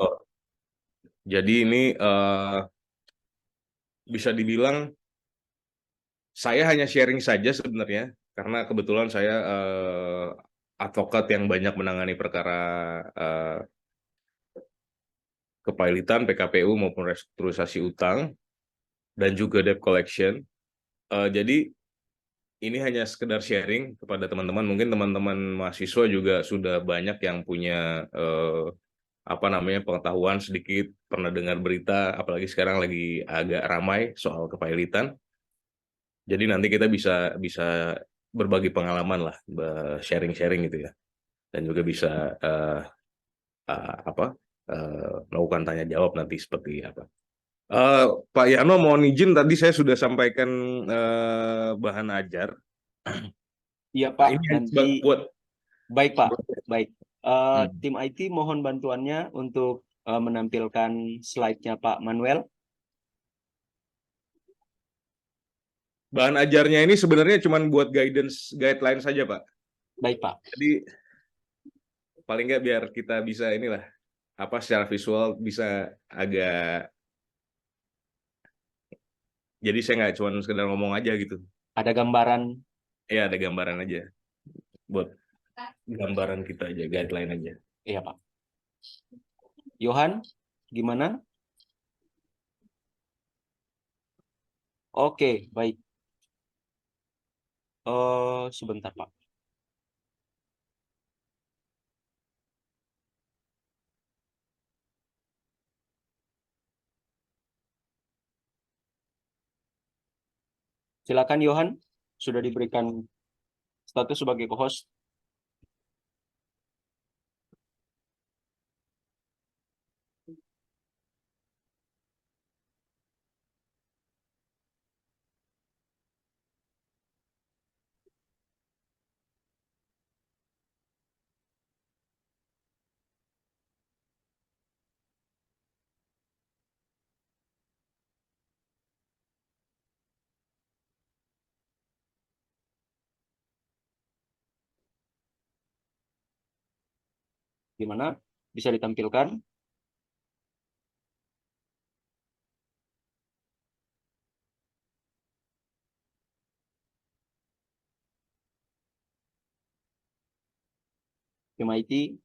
Oh, jadi ini bisa dibilang saya hanya sharing saja sebenarnya, karena kebetulan saya advokat yang banyak menangani perkara eh, kepailitan, PKPU maupun restrukturisasi utang, dan juga debt collection. Jadi ini hanya sekedar sharing kepada teman-teman. Mungkin teman-teman mahasiswa juga sudah banyak yang punya apa namanya pengetahuan sedikit, pernah dengar berita, apalagi sekarang lagi agak ramai soal kepailitan. Jadi nanti kita bisa bisa berbagi pengalaman lah, sharing-sharing gitu ya, dan juga bisa eh, apa melakukan tanya jawab nanti seperti apa. Eh, Pak Yano, mohon izin tadi saya sudah sampaikan bahan ajar. Iya Nah, Pak, ini nanti buat baik Pak, baik. hmm. Tim IT mohon bantuannya untuk menampilkan slide-nya Pak Manuel. Bahan ajarnya ini sebenarnya cuma buat guideline saja, Pak. Baik Pak. Jadi paling nggak biar kita bisa inilah apa secara visual bisa agak, jadi saya nggak cuma sekedar ngomong aja gitu. Ada gambaran. Ya ada gambaran aja buat gambaran kita aja, guideline aja. Iya Pak. Johan, gimana? Oke, baik. Sebentar Pak. Silakan Johan, sudah diberikan status sebagai co-host. Gimana? Bisa ditampilkan? Tim IT.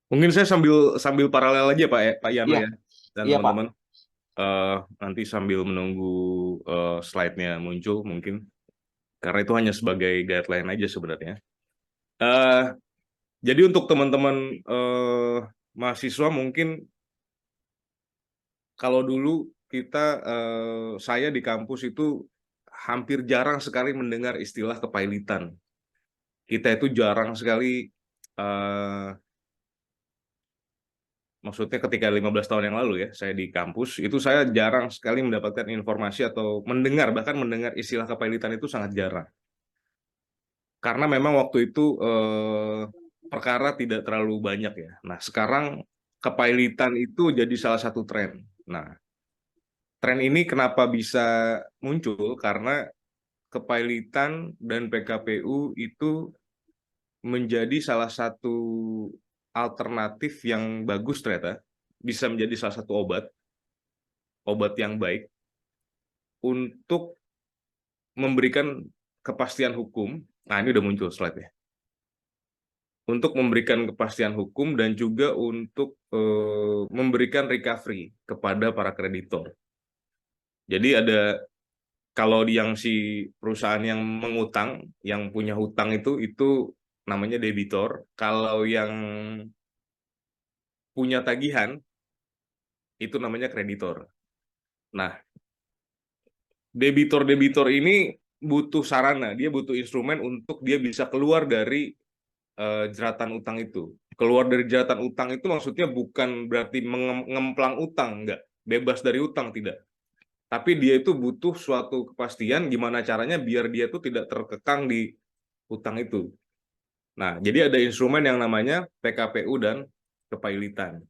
Mungkin saya sambil sambil paralel aja Pak Yano Iya, ya, dan iya Pak. teman-teman. Nanti sambil menunggu slide-nya muncul mungkin, karena itu hanya sebagai guideline aja sebenarnya. Eh, jadi untuk teman-teman mahasiswa mungkin kalau dulu kita saya di kampus itu hampir jarang sekali mendengar istilah kepailitan. Kita itu jarang sekali, eh, maksudnya ketika 15 tahun yang lalu ya, saya di kampus, itu saya jarang sekali mendapatkan informasi atau mendengar, bahkan mendengar istilah kepailitan itu sangat jarang. Karena memang waktu itu perkara tidak terlalu banyak ya. Nah, sekarang kepailitan itu jadi salah satu tren. Nah, tren ini kenapa bisa muncul? Karena kepailitan dan PKPU itu menjadi salah satu alternatif yang bagus ternyata, bisa menjadi salah satu obat yang baik untuk memberikan kepastian hukum. Nah, ini udah muncul slide-nya. Untuk memberikan kepastian hukum dan juga untuk memberikan recovery kepada para kreditor. Jadi ada, kalau yang si perusahaan yang mengutang, yang punya hutang itu namanya debitor. Kalau yang punya tagihan itu namanya kreditor. Nah, debitor-debitor ini butuh sarana, dia butuh instrumen untuk dia bisa keluar dari jeratan utang itu. Keluar dari jeratan utang itu maksudnya bukan berarti mengemplang utang, enggak. Bebas dari utang, tidak. Tapi dia itu butuh suatu kepastian gimana caranya biar dia tuh tidak terkekang di hutang itu. Nah, jadi ada instrumen yang namanya PKPU dan kepailitan.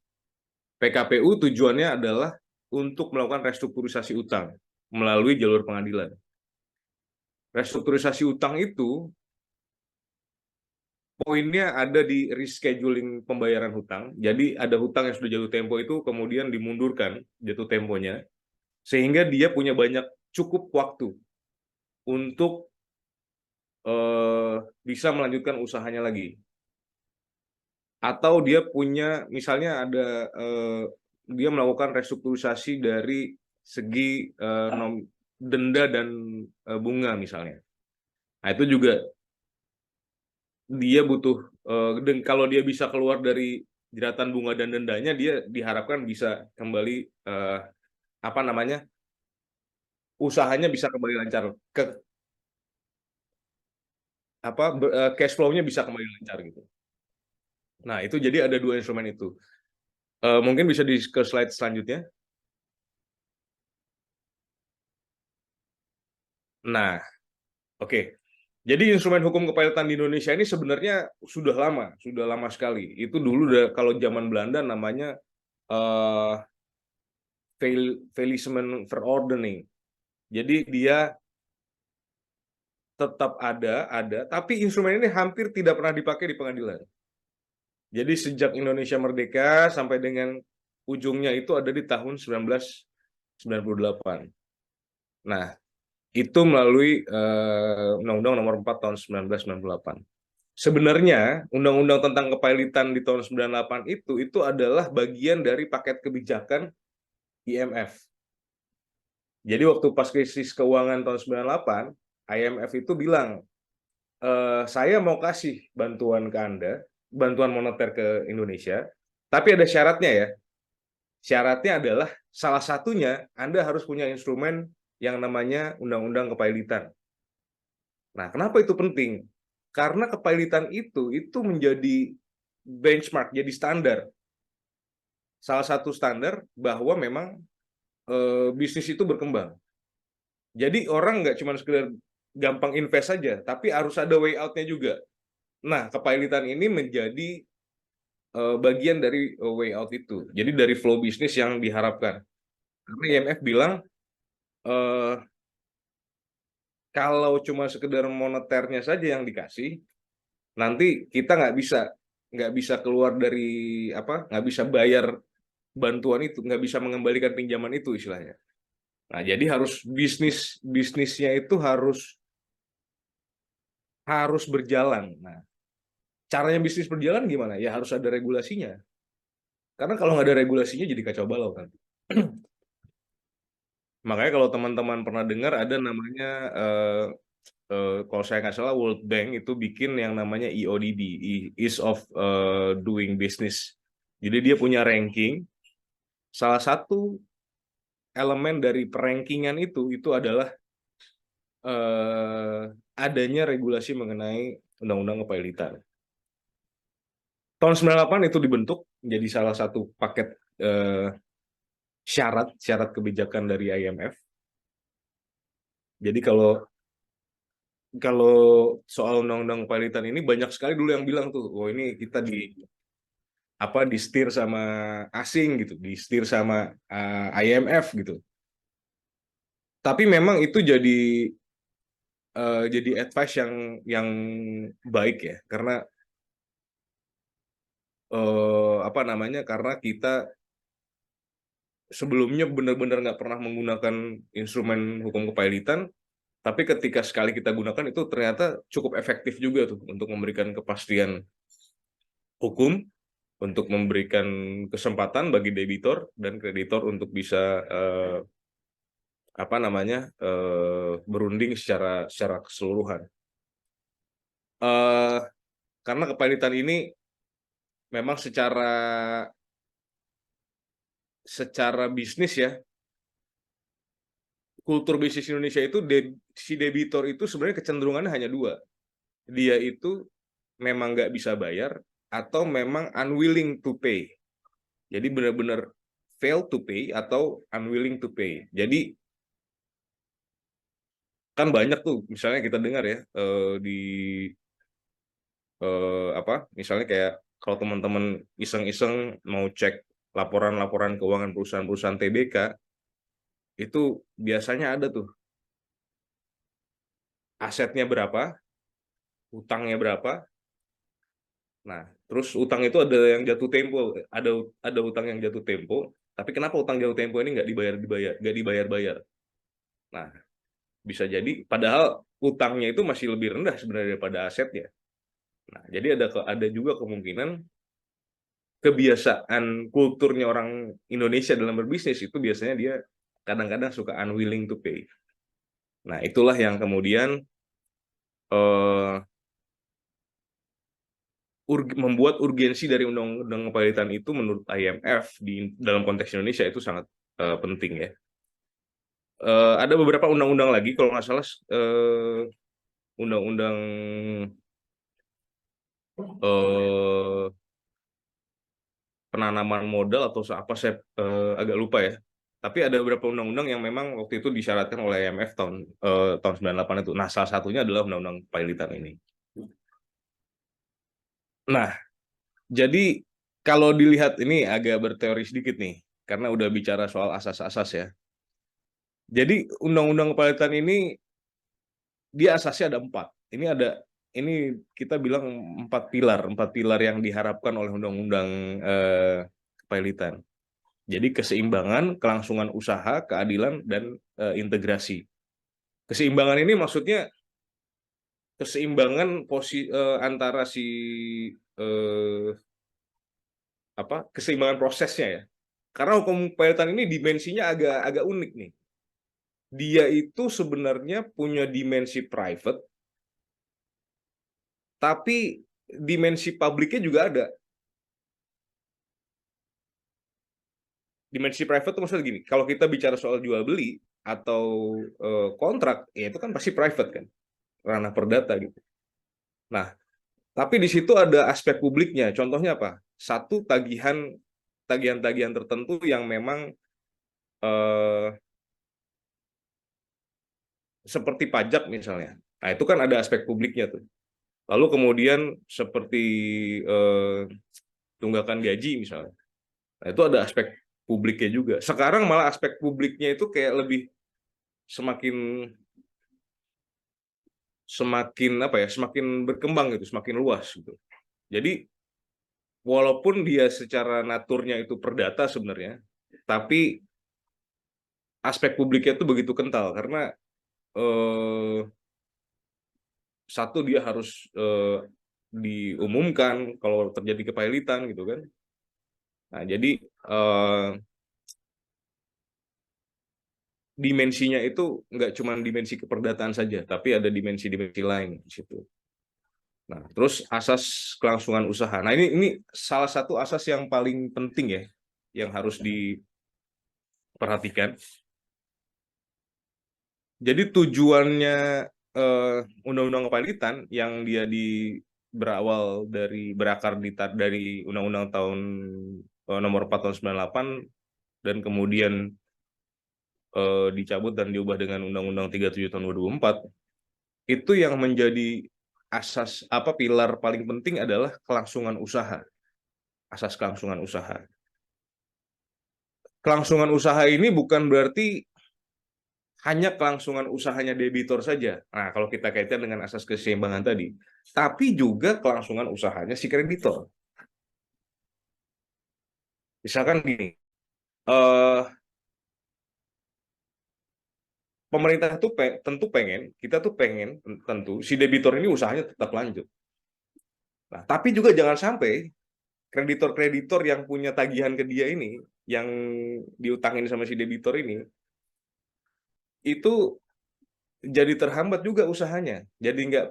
PKPU tujuannya adalah untuk melakukan restrukturisasi utang melalui jalur pengadilan. Restrukturisasi utang itu poinnya ada di rescheduling pembayaran hutang. Jadi ada hutang yang sudah jatuh tempo itu kemudian dimundurkan jatuh temponya, sehingga dia punya banyak cukup waktu untuk bisa melanjutkan usahanya lagi. Atau dia punya, misalnya ada dia melakukan restrukturisasi dari segi denda dan bunga misalnya. Nah itu juga dia butuh, kalau dia bisa keluar dari jeratan bunga dan dendanya, dia diharapkan bisa kembali apa namanya, usahanya bisa kembali lancar, cash flow-nya bisa kembali lancar gitu. Nah itu jadi ada dua instrumen itu. Mungkin bisa ke slide selanjutnya. Nah, oke. Jadi instrumen hukum kepailitan di Indonesia ini sebenarnya sudah lama sekali. Itu dulu kalau zaman Belanda namanya faillissement verordening. Jadi dia tetap ada, tapi instrumen ini hampir tidak pernah dipakai di pengadilan. Jadi sejak Indonesia merdeka sampai dengan ujungnya itu ada di tahun 1998. Nah, itu melalui Undang-Undang Nomor 4 tahun 1998. Sebenarnya undang-undang tentang kepailitan di tahun 98 itu adalah bagian dari paket kebijakan IMF. Jadi waktu pas krisis keuangan tahun 98, IMF itu bilang, saya mau kasih bantuan ke Anda, bantuan moneter ke Indonesia, tapi ada syaratnya ya. Syaratnya adalah salah satunya Anda harus punya instrumen yang namanya Undang-Undang Kepailitan. Nah, kenapa itu penting? Karena kepailitan itu menjadi benchmark, jadi standar. Salah satu standar bahwa memang bisnis itu berkembang. Jadi orang nggak cuma sekedar gampang invest saja, tapi harus ada way out-nya juga. Nah, kepailitan ini menjadi bagian dari way out itu. Jadi dari flow bisnis yang diharapkan. Karena IMF bilang, kalau cuma sekedar moneternya saja yang dikasih, nanti kita nggak bisa keluar dari nggak bisa bayar bantuan itu, nggak bisa mengembalikan pinjaman itu istilahnya. Nah, jadi harus bisnisnya itu harus berjalan. Nah, caranya bisnis berjalan gimana? Ya harus ada regulasinya. Karena kalau nggak ada regulasinya jadi kacau balau kan. Makanya kalau teman-teman pernah dengar ada namanya kalau saya nggak salah World Bank itu bikin yang namanya EODB, Ease of Doing Business. Jadi dia punya ranking. Salah satu elemen dari perankingan itu adalah adanya regulasi mengenai undang-undang kepailitan. Tahun 98 itu dibentuk menjadi salah satu paket syarat kebijakan dari IMF. Jadi kalau soal undang-undang kepailitan ini banyak sekali dulu yang bilang tuh, oh ini kita di setir sama asing gitu, di setir sama IMF gitu. Tapi memang itu jadi advice yang baik ya, karena karena kita sebelumnya benar-benar nggak pernah menggunakan instrumen hukum kepailitan, tapi ketika sekali kita gunakan itu ternyata cukup efektif juga tuh untuk memberikan kepastian hukum, untuk memberikan kesempatan bagi debitor dan kreditor untuk bisa berunding secara keseluruhan. Karena kepailitan ini memang secara bisnis ya, kultur bisnis Indonesia itu si debitor itu sebenarnya kecenderungannya hanya dua. Dia itu memang nggak bisa bayar atau memang unwilling to pay. Jadi benar-benar fail to pay atau unwilling to pay. Jadi kan banyak tuh misalnya kita dengar ya di apa misalnya kayak kalau teman-teman iseng-iseng mau cek laporan-laporan keuangan perusahaan-perusahaan TBK itu biasanya ada tuh asetnya berapa, utangnya berapa. Nah, terus utang itu ada yang jatuh tempo, ada utang yang jatuh tempo, tapi kenapa utang jatuh tempo ini nggak dibayar-bayar? Nah, bisa jadi padahal utangnya itu masih lebih rendah sebenarnya daripada asetnya. Nah, jadi ada juga kemungkinan kebiasaan kulturnya orang Indonesia dalam berbisnis itu biasanya dia kadang-kadang suka unwilling to pay. Nah, itulah yang kemudian eh, membuat urgensi dari undang-undang kepilitan itu menurut IMF di dalam konteks Indonesia itu sangat penting ya. Ada beberapa undang-undang lagi kalau nggak salah undang-undang eh, penanaman modal atau apa saya agak lupa ya. Tapi ada beberapa undang-undang yang memang waktu itu disyaratkan oleh IMF tahun 98 itu. Nah, salah satunya adalah undang-undang kepilitan ini. Nah, jadi kalau dilihat ini agak berteori sedikit nih, karena udah bicara soal asas-asas ya. Jadi undang-undang kepilitan ini dia asasnya ada 4. Ini kita bilang empat pilar yang diharapkan oleh undang-undang kepilitan. Jadi keseimbangan, kelangsungan usaha, keadilan, dan integrasi. Keseimbangan ini maksudnya keseimbangan antara eh, keseimbangan prosesnya ya. Karena hukum kepilitan ini dimensinya agak agak unik nih. Dia itu sebenarnya punya dimensi private, tapi dimensi publiknya juga ada. Dimensi private itu maksudnya gini, kalau kita bicara soal jual beli atau kontrak, ya itu kan pasti private kan, ranah perdata gitu. Nah, tapi di situ ada aspek publiknya. Contohnya apa? Satu tagihan-tagihan tertentu yang memang eh, seperti pajak misalnya. Nah, itu kan ada aspek publiknya tuh. Lalu kemudian seperti eh, tunggakan gaji misalnya. Nah, itu ada aspek publiknya juga. Sekarang malah aspek publiknya itu kayak lebih semakin semakin apa ya, semakin berkembang gitu, semakin luas gitu. Jadi walaupun dia secara naturnya itu perdata sebenarnya, tapi aspek publiknya itu begitu kental karena eh, satu dia harus diumumkan kalau terjadi kepilitan gitu kan. Nah, jadi eh, dimensinya itu nggak cuma dimensi keperdataan saja, tapi ada dimensi-dimensi lain di situ. Nah, terus asas kelangsungan usaha. Nah, ini salah satu asas yang paling penting ya, yang harus diperhatikan. Jadi tujuannya undang-undang kepilitan yang dia berawal berakar dari undang-undang tahun nomor 4 tahun 98 dan kemudian dicabut dan diubah dengan undang-undang 37 tahun 2004 itu yang menjadi asas pilar paling penting adalah kelangsungan usaha, asas kelangsungan usaha. Kelangsungan usaha ini bukan berarti hanya kelangsungan usahanya debitur saja. Nah, kalau kita kaitkan dengan asas keseimbangan tadi, tapi juga kelangsungan usahanya si kreditor. Misalkan gini, eh, pemerintah tuh tentu pengen, kita tuh pengen tentu si debitur ini usahanya tetap lanjut. Nah, tapi juga jangan sampai kreditor-kreditor yang punya tagihan ke dia ini, yang diutangin sama si debitur ini, itu jadi terhambat juga usahanya. Jadi nggak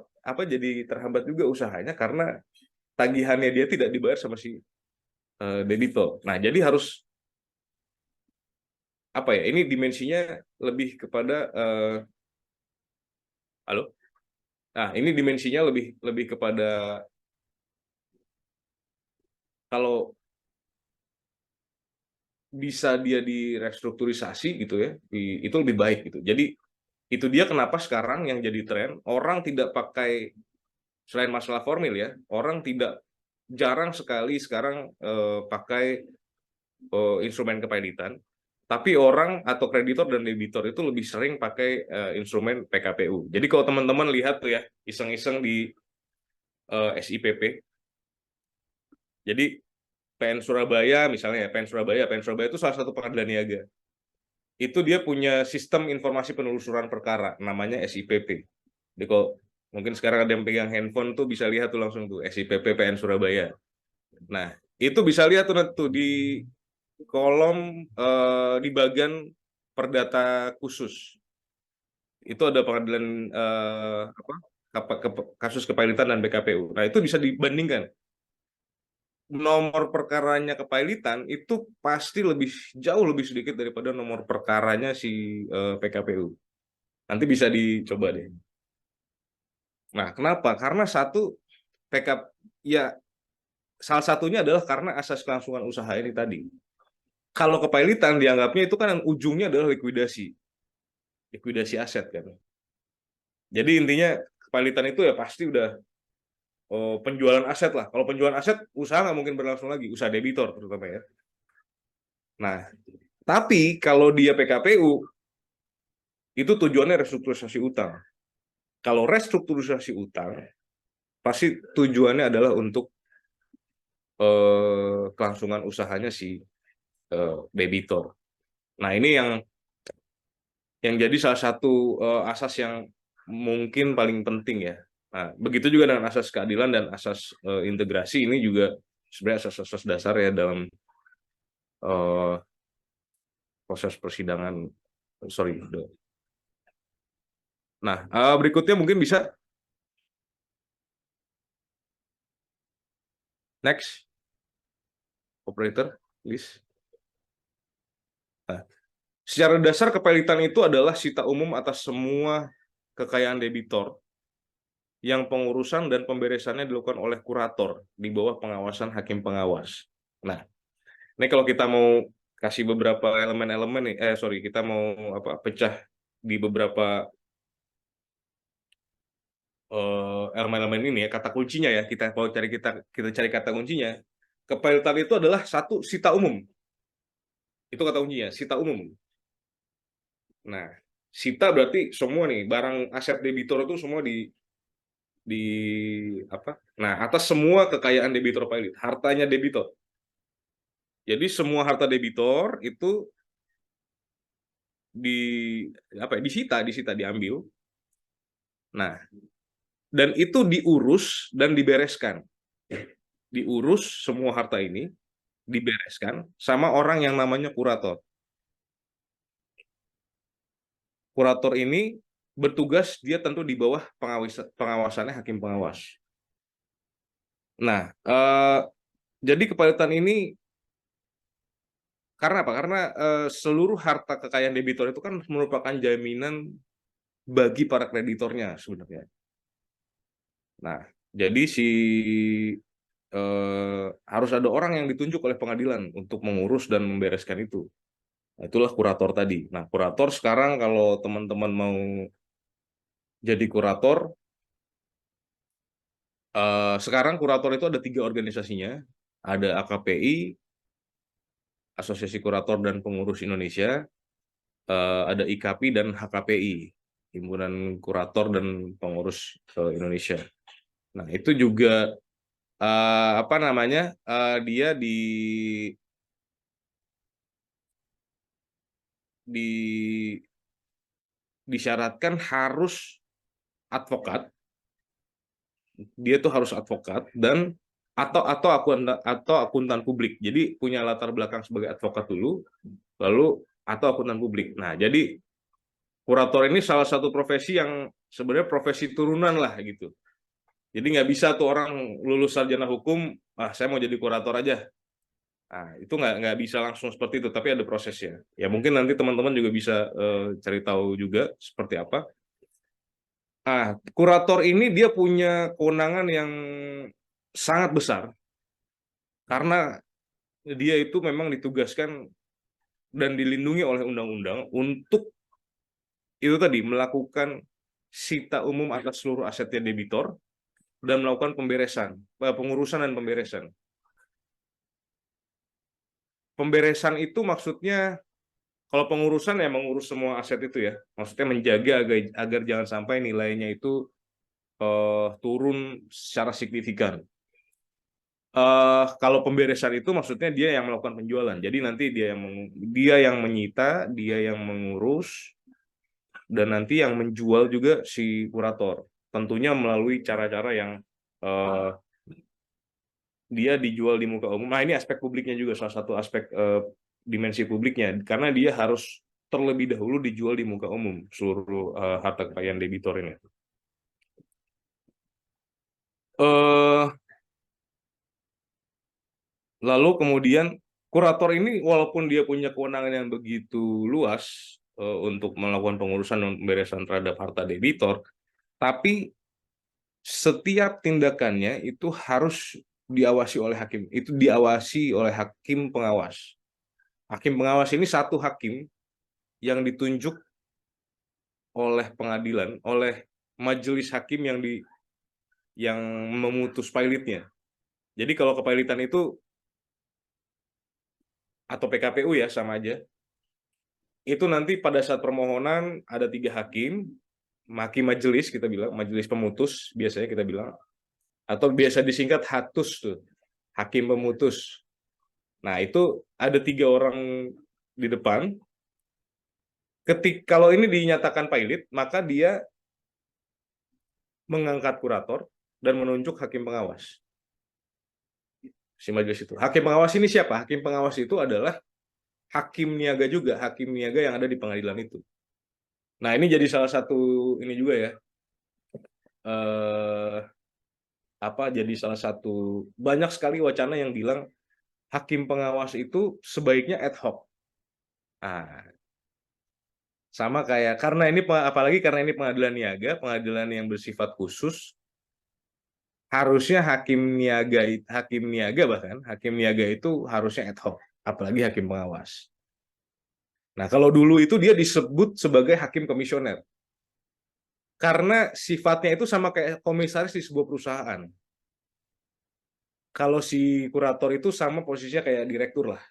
jadi terhambat juga usahanya karena tagihannya dia tidak dibayar sama si debitur. Nah, jadi harus ini dimensinya lebih kepada halo. Nah, ini dimensinya lebih lebih kepada kalau bisa dia direstrukturisasi gitu ya, itu lebih baik gitu. Jadi Itu dia kenapa sekarang yang jadi tren, orang tidak pakai, selain masalah formil ya, orang tidak, jarang sekali sekarang pakai instrumen kepilitan, tapi orang atau kreditor dan debitur itu lebih sering pakai instrumen PKPU. Jadi kalau teman-teman lihat tuh ya, iseng-iseng di SIPP, jadi PN Surabaya misalnya ya, PN Surabaya itu salah satu pengadilan niaga. Itu dia punya sistem informasi penelusuran perkara, namanya SIPP. Jadi kalau mungkin sekarang ada yang pegang handphone tuh bisa lihat tuh langsung tuh SIPP PN Surabaya. Nah, itu bisa lihat tuh di kolom di bagian perdata khusus. Itu ada pengadilan kasus kepilitan dan BKPU. Nah, itu bisa dibandingkan. Nomor perkaranya kepilitan itu pasti jauh lebih sedikit daripada nomor perkaranya si PKPU. Nanti bisa dicoba deh. Nah, kenapa? Karena satu, PK ya, salah satunya adalah karena asas kelangsungan usaha ini tadi. Kalau kepilitan dianggapnya itu kan yang ujungnya adalah likuidasi aset kan. Jadi intinya kepilitan itu ya pasti udah penjualan aset lah. Kalau penjualan aset, usaha nggak mungkin berlangsung lagi, usaha debitor terutama ya. Nah, tapi kalau dia PKPU, itu tujuannya restrukturisasi utang. Kalau restrukturisasi utang, pasti tujuannya adalah untuk kelangsungan usahanya si debitor. Nah, ini yang jadi salah satu asas yang mungkin paling penting ya. Nah, begitu juga dengan asas keadilan dan asas integrasi, ini juga sebenarnya asas-asas dasar ya dalam uh, proses persidangan. Sorry. Nah, berikutnya mungkin bisa next operator, please. Nah, secara dasar kepilitan itu adalah sita umum atas semua kekayaan debitor yang pengurusan dan pemberesannya dilakukan oleh kurator di bawah pengawasan hakim pengawas. Nah, ini kalau kita mau kasih beberapa elemen-elemen nih, kita mau pecah di beberapa elemen-elemen ini ya, kata kuncinya ya, kita cari kata kuncinya. Kepilitan itu adalah satu, sita umum. Itu kata kuncinya, sita umum. Nah, sita berarti semua nih barang aset debitor itu semua di apa? Nah, atas semua kekayaan debitor pilot, hartanya debitor. Jadi semua harta debitor itu di disita, diambil. Nah, dan itu diurus dan dibereskan. Diurus semua harta ini, dibereskan sama orang yang namanya kurator. Kurator ini bertugas, dia tentu di bawah pengawasannya hakim pengawas. Nah, jadi kepilitan ini karena apa? Karena seluruh harta kekayaan debitor itu kan merupakan jaminan bagi para kreditornya sebenarnya. Nah, jadi harus ada orang yang ditunjuk oleh pengadilan untuk mengurus dan membereskan itu. Nah, itulah kurator tadi. Nah, kurator sekarang kalau teman-teman mau jadi kurator, sekarang kurator itu ada 3 organisasinya. Ada AKPI, Asosiasi Kurator dan Pengurus Indonesia, ada IKAPI dan HKPI, Himpunan Kurator dan Pengurus Indonesia. Nah, itu juga apa namanya? Dia di disyaratkan harus advokat. Dia tuh harus advokat dan atau akuntan publik. Jadi punya latar belakang sebagai advokat dulu, lalu atau akuntan publik. Nah, jadi kurator ini salah satu profesi yang sebenarnya profesi turunan lah gitu. Jadi nggak bisa tuh orang lulus sarjana hukum, saya mau jadi kurator aja. Nah, itu nggak bisa langsung seperti itu, tapi ada prosesnya. Ya mungkin nanti teman-teman juga bisa cari tahu juga seperti apa. Kurator ini dia punya kewenangan yang sangat besar karena dia itu memang ditugaskan dan dilindungi oleh undang-undang untuk itu tadi melakukan sita umum atas seluruh asetnya debitor dan melakukan pemberesan, pengurusan dan pemberesan. Pemberesan itu maksudnya kalau pengurusan ya mengurus semua aset itu ya, maksudnya menjaga agar jangan sampai nilainya itu turun secara signifikan. Kalau pemberesan itu maksudnya dia yang melakukan penjualan. Jadi nanti dia yang menyita, dia yang mengurus, dan nanti yang menjual juga si kurator. Tentunya melalui cara-cara yang uh, dia dijual di muka umum. Nah, ini aspek publiknya juga salah satu aspek dimensi publiknya, karena dia harus terlebih dahulu dijual di muka umum seluruh harta kekayaan debitor ini. Lalu kemudian kurator ini walaupun dia punya kewenangan yang begitu luas untuk melakukan pengurusan dan pemberesan terhadap harta debitor, tapi setiap tindakannya itu harus diawasi oleh hakim. Itu diawasi oleh hakim pengawas. Hakim pengawas ini satu hakim yang ditunjuk oleh pengadilan, oleh majelis hakim yang memutus pilotnya. Jadi kalau kepailitan itu atau PKPU ya sama aja. Itu nanti pada saat permohonan ada 3 hakim, majelis kita bilang, majelis pemutus biasanya kita bilang, atau biasa disingkat hatus tuh, hakim pemutus. Nah itu ada 3 orang di depan. Kalau ini dinyatakan pilot, maka dia mengangkat kurator dan menunjuk hakim pengawas. Si majelis itu. Hakim pengawas ini siapa? Hakim pengawas itu adalah hakim niaga juga, hakim niaga yang ada di pengadilan itu. Nah ini jadi salah satu ini juga ya. Jadi salah satu banyak sekali wacana yang bilang hakim pengawas itu sebaiknya ad hoc. Nah, sama kayak apalagi karena ini pengadilan niaga, pengadilan yang bersifat khusus, harusnya hakim niaga itu harusnya ad hoc, apalagi hakim pengawas. Nah, kalau dulu itu dia disebut sebagai hakim komisioner. Karena sifatnya itu sama kayak komisaris di sebuah perusahaan. Kalau si kurator itu sama posisinya kayak direktur lah.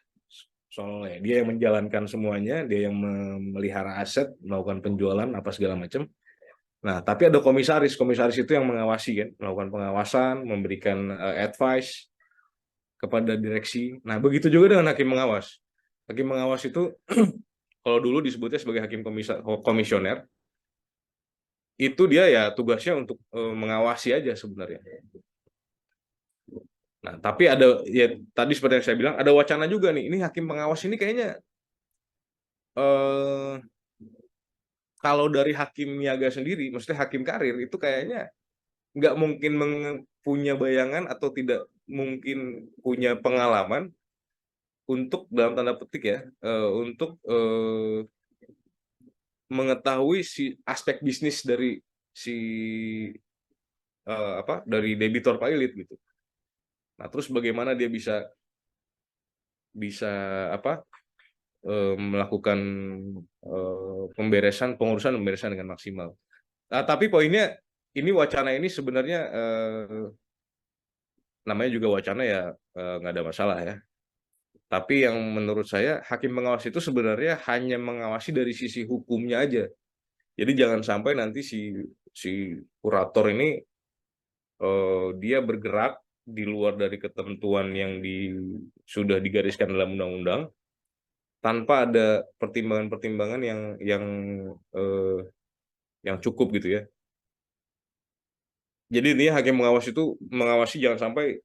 Soalnya dia yang menjalankan semuanya, dia yang memelihara aset, melakukan penjualan apa segala macam. Nah, tapi ada komisaris. Komisaris itu yang mengawasi kan, melakukan pengawasan, memberikan advice kepada direksi. Nah, begitu juga dengan hakim pengawas. Hakim pengawas itu kalau dulu disebutnya sebagai hakim komisioner, itu dia ya tugasnya untuk mengawasi aja sebenarnya. Nah, tapi ada ya tadi seperti yang saya bilang ada wacana juga nih. Ini hakim pengawas ini kayaknya kalau dari hakim niaga sendiri, maksudnya hakim karir itu kayaknya nggak mungkin punya bayangan atau tidak mungkin punya pengalaman untuk dalam tanda petik ya untuk mengetahui si aspek bisnis dari si dari debitor pilot gitu. Nah terus bagaimana dia bisa bisa melakukan pengurusan pemberesan dengan maksimal. Nah, tapi poinnya ini wacana ini sebenarnya namanya juga wacana ya nggak ada masalah ya. Tapi yang menurut saya hakim pengawas itu sebenarnya hanya mengawasi dari sisi hukumnya aja. Jadi jangan sampai nanti si kurator ini dia bergerak di luar dari ketentuan yang sudah digariskan dalam undang-undang tanpa ada pertimbangan-pertimbangan yang cukup gitu ya. Jadi ini hakim pengawas itu mengawasi jangan sampai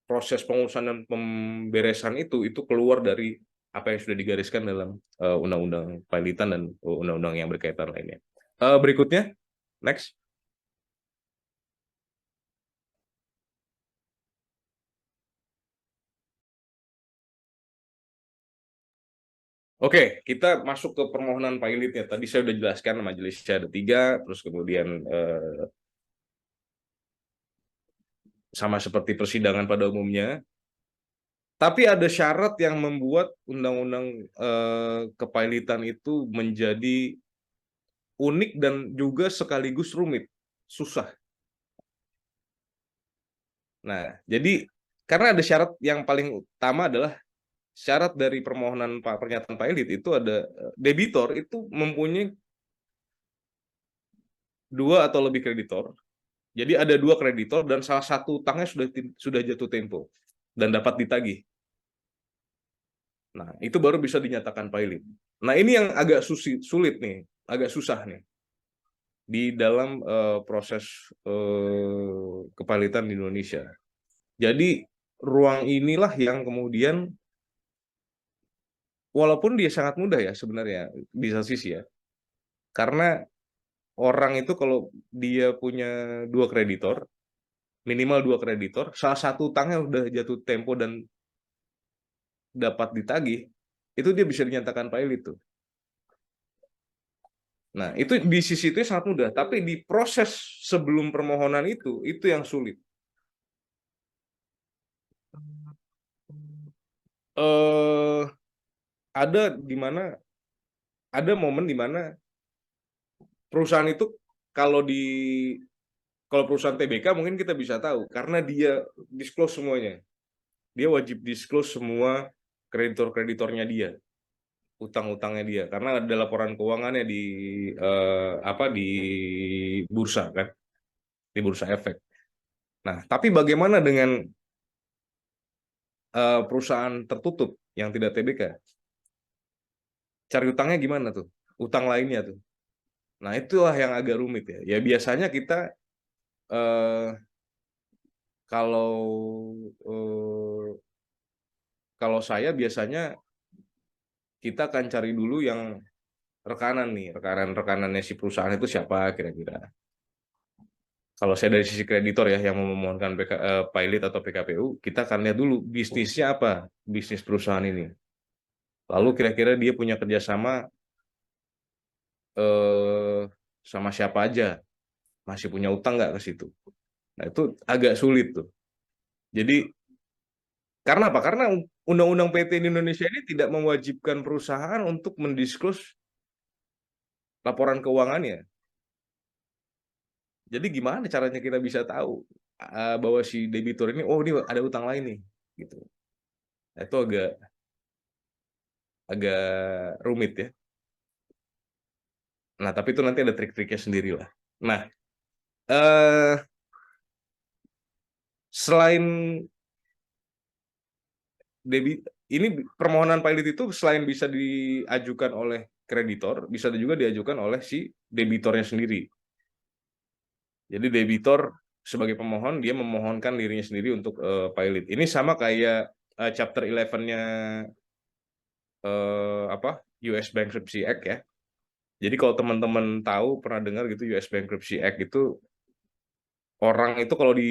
proses pengurusan dan pemberesan itu keluar dari apa yang sudah digariskan dalam undang-undang pilotan dan undang-undang yang berkaitan lainnya. Berikutnya, next. Oke, kita masuk ke permohonan pilotnya. Tadi saya sudah jelaskan majelisnya ada 3, terus kemudian sama seperti persidangan pada umumnya. Tapi ada syarat yang membuat undang-undang kepilotan itu menjadi unik dan juga sekaligus rumit, susah. Nah, jadi karena ada syarat yang paling utama adalah syarat dari permohonan pernyataan pilot itu ada debitor itu mempunyai 2 atau lebih kreditor. Jadi ada 2 kreditor dan salah satu utangnya sudah jatuh tempo dan dapat ditagih. Nah, itu baru bisa dinyatakan pilot. Nah, ini yang agak sulit nih, agak susah nih di dalam proses kepilitan di Indonesia. Jadi ruang inilah yang kemudian walaupun dia sangat mudah ya sebenarnya di satu sisi ya. Karena orang itu kalau dia punya 2 kreditor, minimal 2 kreditor, salah satu utangnya udah jatuh tempo dan dapat ditagih, itu dia bisa dinyatakan pilot tuh. Nah, itu di sisi itu sangat mudah, tapi di proses sebelum permohonan itu yang sulit. Eh ada di mana ada momen di mana perusahaan itu kalau di kalau perusahaan TBK mungkin kita bisa tahu karena dia disclose semuanya. Dia wajib disclose semua kreditor-kreditornya dia, utang-utangnya dia karena ada laporan keuangannya di di bursa kan, di bursa efek. Nah, tapi bagaimana dengan perusahaan tertutup yang tidak TBK? Cari utangnya gimana tuh? Utang lainnya tuh. Nah, itulah yang agak rumit ya. Ya biasanya kita eh, kalau eh, kalau saya biasanya kita akan cari dulu yang rekanan nih, rekanannya si perusahaan itu siapa kira-kira. Kalau saya dari sisi kreditor ya yang memohonkan pilot atau PKPU, kita akan lihat dulu bisnisnya apa, bisnis perusahaan ini. Lalu kira-kira dia punya kerjasama eh, sama siapa aja, masih punya utang nggak ke situ. Nah itu agak sulit tuh. Jadi karena apa? Karena Undang-Undang PT di Indonesia ini tidak mewajibkan perusahaan untuk mendisklose laporan keuangannya. Jadi gimana caranya kita bisa tahu bahwa si debitur ini, oh ini ada utang lain nih, gitu. Nah, itu agak agak rumit ya. Nah tapi itu nanti ada trik-triknya sendiri lah. Nah eh, selain ini permohonan pilot itu selain bisa diajukan oleh kreditor, bisa juga diajukan oleh si debitornya sendiri. Jadi debitor sebagai pemohon dia memohonkan dirinya sendiri untuk pilot. Ini sama kayak chapter 11-nya US Bankruptcy Act ya. Jadi kalau teman-teman tahu pernah dengar gitu US Bankruptcy Act itu orang itu kalau di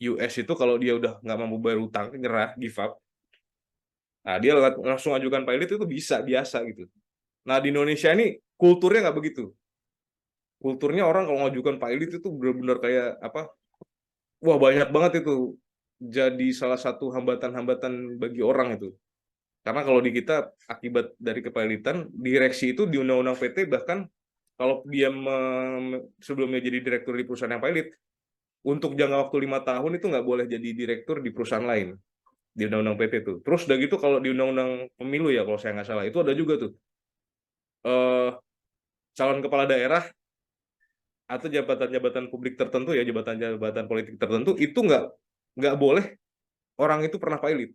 US itu kalau dia udah nggak mampu bayar utang, nyerah, give up. Nah, dia langsung ajukan pilot itu bisa biasa gitu. Nah, di Indonesia ini kulturnya nggak begitu. Kulturnya orang kalau ngajukan pilot itu benar-benar kayak apa? Wah, banyak banget itu. Jadi salah satu hambatan-hambatan bagi orang itu. Karena kalau di kita akibat dari kepilitan, direksi itu di Undang-Undang PT bahkan kalau dia sebelumnya jadi direktur di perusahaan yang pilot, untuk jangka waktu 5 tahun itu nggak boleh jadi direktur di perusahaan lain di Undang-Undang PT itu. Terus udah gitu kalau di Undang-Undang Pemilu ya kalau saya nggak salah itu ada juga tuh eh, calon kepala daerah atau jabatan-jabatan publik tertentu ya jabatan-jabatan politik tertentu itu nggak boleh orang itu pernah pilot.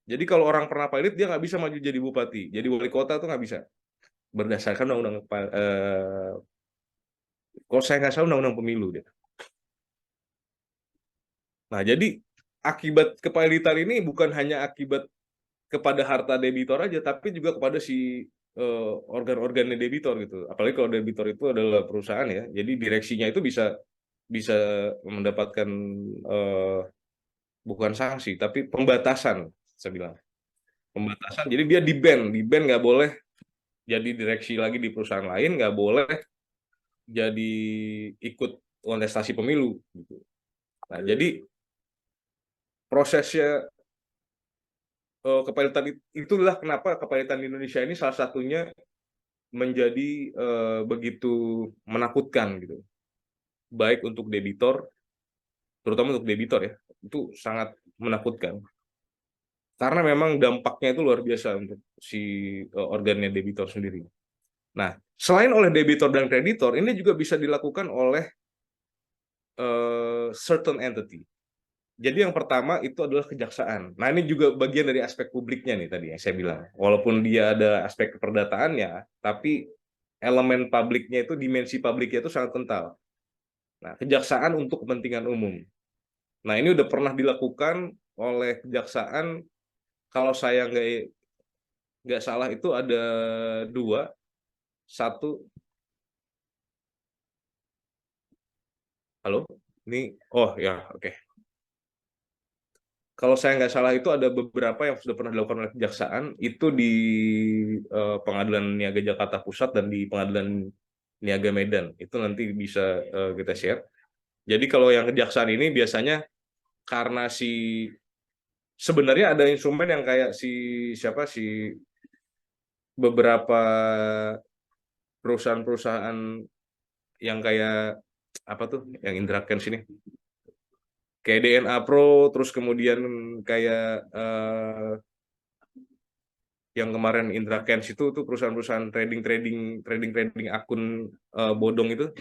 Jadi kalau orang pernah pilot dia nggak bisa maju jadi bupati, jadi wali kota tuh nggak bisa berdasarkan undang-undang kalau saya nggak salah undang-undang pemilu deh. Nah jadi akibat kepilitan ini bukan hanya akibat kepada harta debitor aja, tapi juga kepada si organ-organnya debitor gitu. Apalagi kalau debitor itu adalah perusahaan ya, jadi direksinya itu bisa bisa mendapatkan eh, bukan sanksi, tapi pembatasan, saya bilang pembatasan. Jadi dia di ban nggak boleh jadi direksi lagi di perusahaan lain, nggak boleh jadi ikut kontestasi pemilu. Gitu. Nah jadi prosesnya kepilitan itulah kenapa kepilitan di Indonesia ini salah satunya menjadi begitu menakutkan gitu. Baik untuk debitor, terutama untuk debitor ya, itu sangat menakutkan. Karena memang dampaknya itu luar biasa untuk si organnya debitor sendiri. Nah, selain oleh debitor dan kreditor, ini juga bisa dilakukan oleh certain entity. Jadi yang pertama itu adalah kejaksaan. Nah, ini juga bagian dari aspek publiknya nih tadi yang saya bilang. Walaupun dia ada aspek perdataannya, tapi elemen publiknya itu, dimensi publiknya itu sangat kental. Nah, kejaksaan untuk kepentingan umum. Nah, ini udah pernah dilakukan oleh kejaksaan. Kalau saya nggak salah itu ada dua. Satu, halo? Ini, oh ya, oke. Kalau saya nggak salah itu ada beberapa yang sudah pernah dilakukan oleh kejaksaan, itu di Pengadilan Niaga Jakarta Pusat dan di Pengadilan Niaga Medan. Itu nanti bisa kita share. Jadi kalau yang kejaksaan ini biasanya karena sebenarnya ada instrumen yang kayak siapa beberapa perusahaan-perusahaan yang kayak apa tuh yang Indra Kents ini, kayak DNA Pro, terus kemudian kayak yang kemarin Indra Kents itu tuh perusahaan-perusahaan trading akun bodong itu.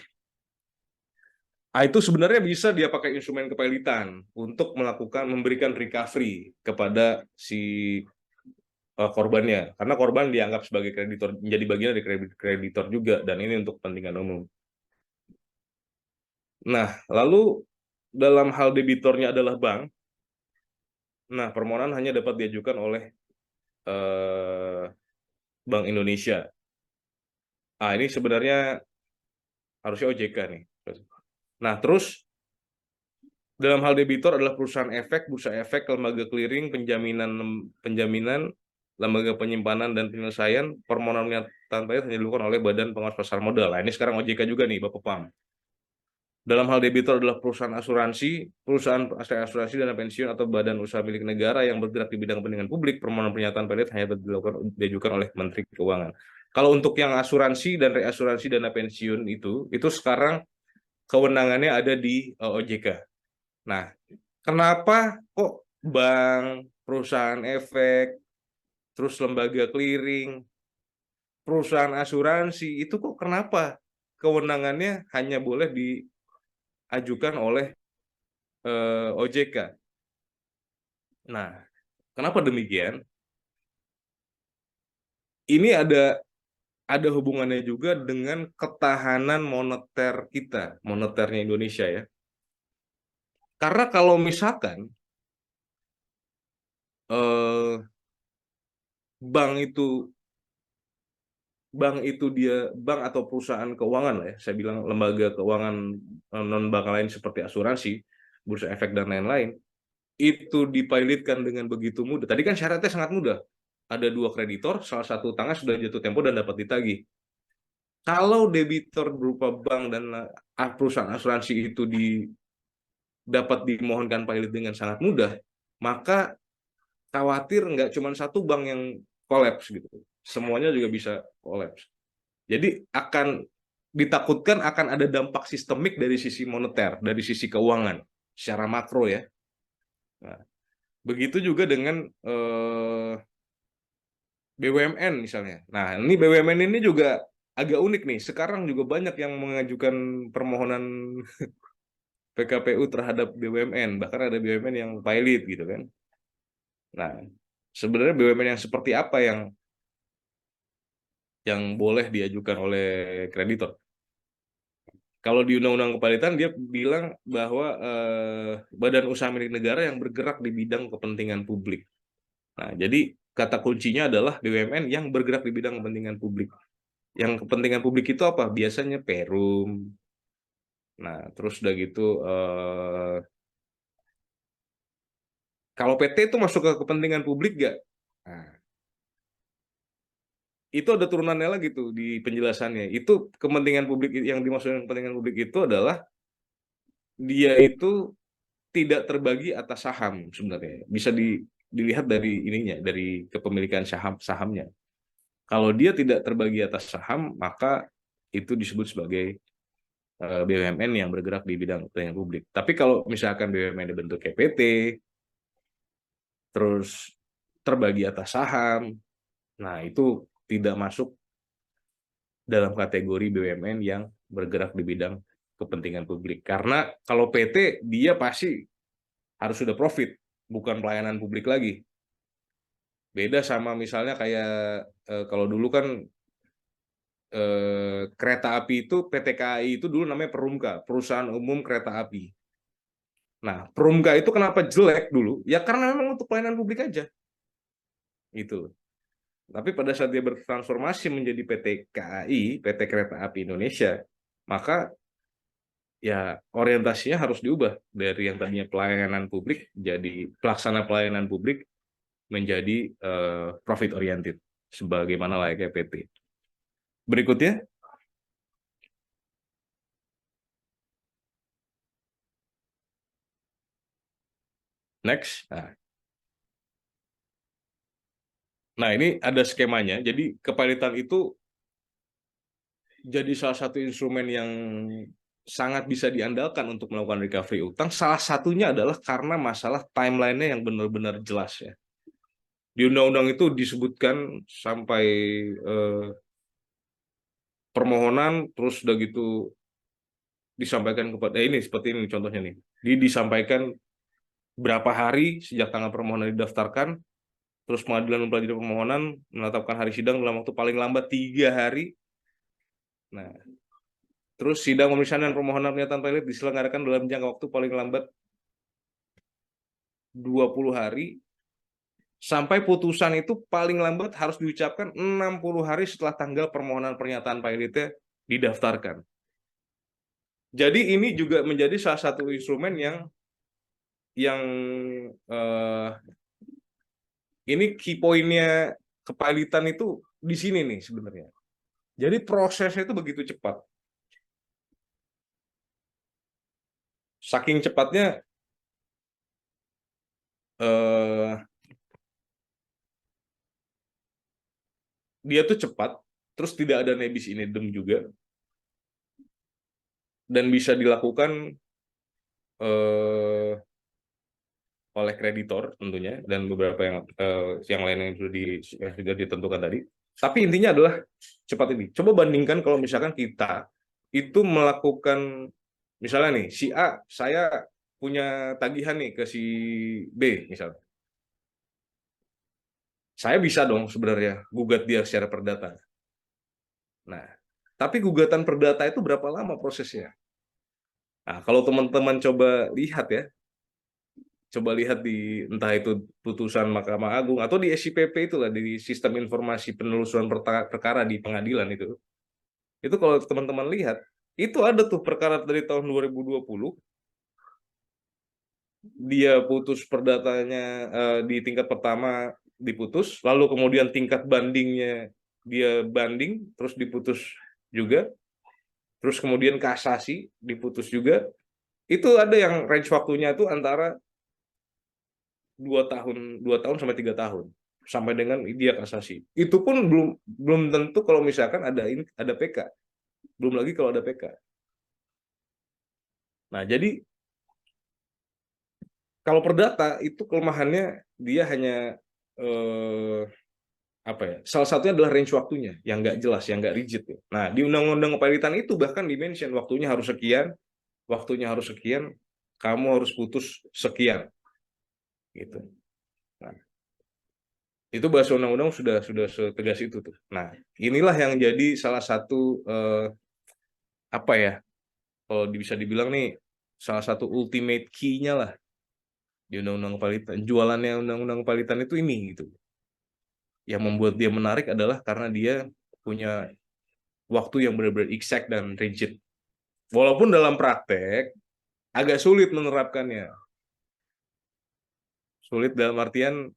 Itu sebenarnya bisa dia pakai instrumen kepailitan untuk memberikan recovery kepada si korbannya, karena korban dianggap sebagai kreditor, menjadi bagian dari kreditor juga, dan ini untuk kepentingan umum. Nah, lalu dalam hal debitornya adalah bank, nah permohonan hanya dapat diajukan oleh Bank Indonesia. Ini sebenarnya harusnya OJK nih. Nah, terus dalam hal debitor adalah perusahaan efek, bursa efek, lembaga clearing, penjaminan, lembaga penyimpanan dan penyelesaian. Permohonan tanpa hanya dilakukan oleh Badan Pengawas Pasar Modal. Nah, ini sekarang OJK juga nih, Bapak Pam. Dalam hal debitor adalah perusahaan asuransi, perusahaan asuransi dana pensiun atau badan usaha milik negara yang bergerak di bidang kepentingan publik. Permohonan pernyataan pelit hanya diajukan oleh Menteri Keuangan. Kalau untuk yang asuransi dan reasuransi dana pensiun itu sekarang kewenangannya ada di OJK. Nah, kenapa kok bank, perusahaan efek, terus lembaga clearing, perusahaan asuransi itu kok kenapa kewenangannya hanya boleh diajukan oleh OJK? Nah, kenapa demikian? Ini ada hubungannya juga dengan ketahanan moneter kita, moneternya Indonesia ya. Karena kalau misalkan bank itu bank atau perusahaan keuangan lah ya, saya bilang lembaga keuangan non bank lain seperti asuransi, bursa efek dan lain-lain, itu dipilotkan dengan begitu mudah. Tadi kan syaratnya sangat mudah. Ada dua kreditor, salah satu utangnya sudah jatuh tempo dan dapat ditagih. Kalau debitor berupa bank dan perusahaan asuransi itu dapat dimohonkan pilot dengan sangat mudah, maka khawatir nggak cuma satu bank yang kolaps gitu, semuanya juga bisa kolaps. Jadi ditakutkan akan ada dampak sistemik dari sisi moneter, dari sisi keuangan secara makro ya. Nah, begitu juga dengan BUMN misalnya. Nah, ini BUMN ini juga agak unik nih. Sekarang juga banyak yang mengajukan permohonan PKPU terhadap BUMN, bahkan ada BUMN yang pilot gitu kan. Nah, sebenarnya BUMN yang seperti apa yang boleh diajukan oleh kreditor? Kalau di Undang-Undang Kepalitan dia bilang bahwa badan usaha milik negara yang bergerak di bidang kepentingan publik. Nah, jadi kata kuncinya adalah BUMN yang bergerak di bidang kepentingan publik. Yang kepentingan publik itu apa? Biasanya Perum. Nah, terus udah gitu kalau PT itu masuk ke kepentingan publik nggak? Nah, itu ada turunannya lagi tuh di penjelasannya. Itu kepentingan publik, yang dimaksudkan kepentingan publik itu adalah dia itu tidak terbagi atas saham sebenarnya. Bisa dilihat dari ininya, dari kepemilikan sahamnya. Kalau dia tidak terbagi atas saham, maka itu disebut sebagai BUMN yang bergerak di bidang pelayanan publik. Tapi kalau misalkan BUMN dibentuk PT, terus terbagi atas saham, nah itu tidak masuk dalam kategori BUMN yang bergerak di bidang kepentingan publik. Karena kalau PT, dia pasti harus sudah profit, bukan pelayanan publik lagi. Beda sama misalnya kayak kalau dulu kan kereta api itu PT KAI itu dulu namanya Perumka, Perusahaan Umum Kereta Api. Nah, Perumka itu kenapa jelek dulu? Ya karena memang untuk pelayanan publik aja. Itu. Tapi pada saat dia bertransformasi menjadi PT KAI, PT Kereta Api Indonesia, maka ya orientasinya harus diubah dari yang tadinya pelayanan publik jadi pelaksana pelayanan publik menjadi profit oriented sebagaimana layaknya PT. Berikutnya, next. Nah, ini ada skemanya. Jadi kepalitan itu jadi salah satu instrumen yang sangat bisa diandalkan untuk melakukan recovery utang. Salah satunya adalah karena masalah timeline-nya yang benar-benar jelas ya. Di undang-undang itu disebutkan sampai permohonan, terus udah gitu disampaikan kepada ini seperti ini contohnya nih. Disampaikan berapa hari sejak tanggal permohonan didaftarkan, terus pengadilan mempelajari permohonan menetapkan hari sidang dalam waktu paling lambat 3 hari. Nah, terus sidang pemeriksaan dan permohonan pernyataan pilot diselenggarakan dalam jangka waktu paling lambat 20 hari, sampai putusan itu paling lambat harus diucapkan 60 hari setelah tanggal permohonan pernyataan pilotnya didaftarkan. Jadi ini juga menjadi salah satu instrumen yang ini key point-nya kepilitan itu di sini nih sebenarnya. Jadi prosesnya itu begitu cepat. Saking cepatnya dia tuh cepat, terus tidak ada nebis in idem juga, dan bisa dilakukan oleh kreditor tentunya dan beberapa yang lain yang sudah ditentukan tadi. Tapi intinya adalah cepat ini. Coba bandingkan kalau misalkan kita itu melakukan misalnya nih si A, saya punya tagihan nih ke si B misalnya. Saya bisa dong sebenarnya gugat dia secara perdata. Nah, tapi gugatan perdata itu berapa lama prosesnya? Nah, kalau teman-teman coba lihat di entah itu putusan Mahkamah Agung atau di SIPP itulah, di Sistem Informasi Penelusuran Perkara di pengadilan itu. Itu kalau teman-teman lihat, itu ada tuh perkara dari tahun 2020, dia putus perdatanya di tingkat pertama diputus, lalu kemudian tingkat bandingnya dia banding, terus diputus juga, terus kemudian kasasi diputus juga. Itu ada yang range waktunya itu antara 2 tahun sampai 3 tahun sampai dengan dia kasasi. Itu pun belum tentu kalau misalkan ada PK, belum lagi kalau ada PK. Nah, jadi kalau perdata itu kelemahannya dia hanya apa ya? Salah satunya adalah range waktunya yang nggak jelas, yang nggak rigid. Nah, di undang-undang kepilitan itu bahkan dimention waktunya harus sekian, kamu harus putus sekian, gitu. Nah, itu bahasa undang-undang sudah setegas itu tuh. Nah, inilah yang jadi salah satu apa ya? Kalau bisa dibilang nih salah satu ultimate key-nya lah di undang-undang kepalitan. Jualannya undang-undang kepalitan itu ini gitu. Yang membuat dia menarik adalah karena dia punya waktu yang benar-benar exact dan rigid. Walaupun dalam praktek agak sulit menerapkannya. Sulit dalam artian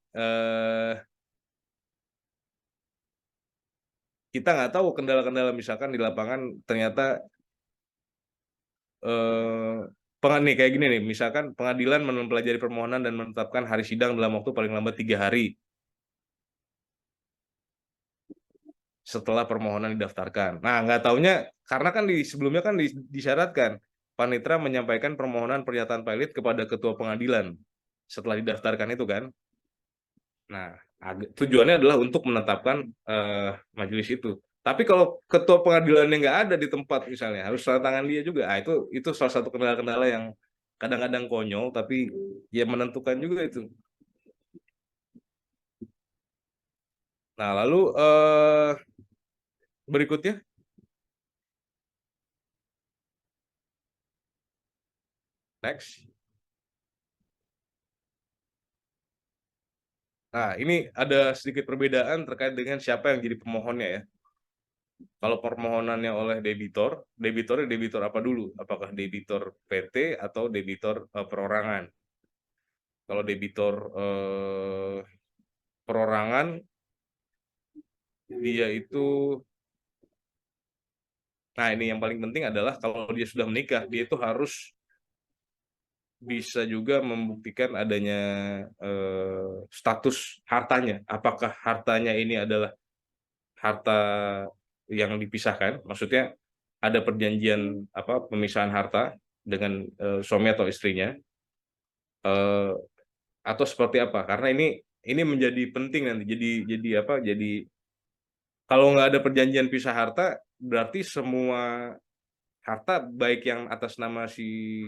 kita nggak tahu kendala-kendala misalkan di lapangan ternyata nih kayak gini nih, misalkan pengadilan mempelajari permohonan dan menetapkan hari sidang dalam waktu paling lambat 3 hari. setelah permohonan didaftarkan. Nah, nggak taunya karena kan sebelumnya kan disyaratkan panitera menyampaikan permohonan pernyataan pilot kepada ketua pengadilan setelah didaftarkan itu kan. Nah, tujuannya adalah untuk menetapkan majelis itu. Tapi kalau ketua pengadilannya nggak ada di tempat misalnya, harus tanda tangan dia juga. Ah, itu salah satu kendala-kendala yang kadang-kadang konyol, tapi ya menentukan juga itu. Nah, lalu berikutnya, next. Nah, ini ada sedikit perbedaan terkait dengan siapa yang jadi pemohonnya ya. Kalau permohonannya oleh debitornya debitor apa dulu? Apakah debitor PT atau debitor perorangan? Kalau debitor perorangan, dia itu, nah ini yang paling penting adalah kalau dia sudah menikah, dia itu harus bisa juga membuktikan adanya status hartanya. Apakah hartanya ini adalah harta yang dipisahkan? Maksudnya ada perjanjian apa pemisahan harta dengan suami atau istrinya, eh, atau seperti apa? Karena ini menjadi penting nanti. Jadi apa? Jadi kalau nggak ada perjanjian pisah harta, berarti semua harta baik yang atas nama si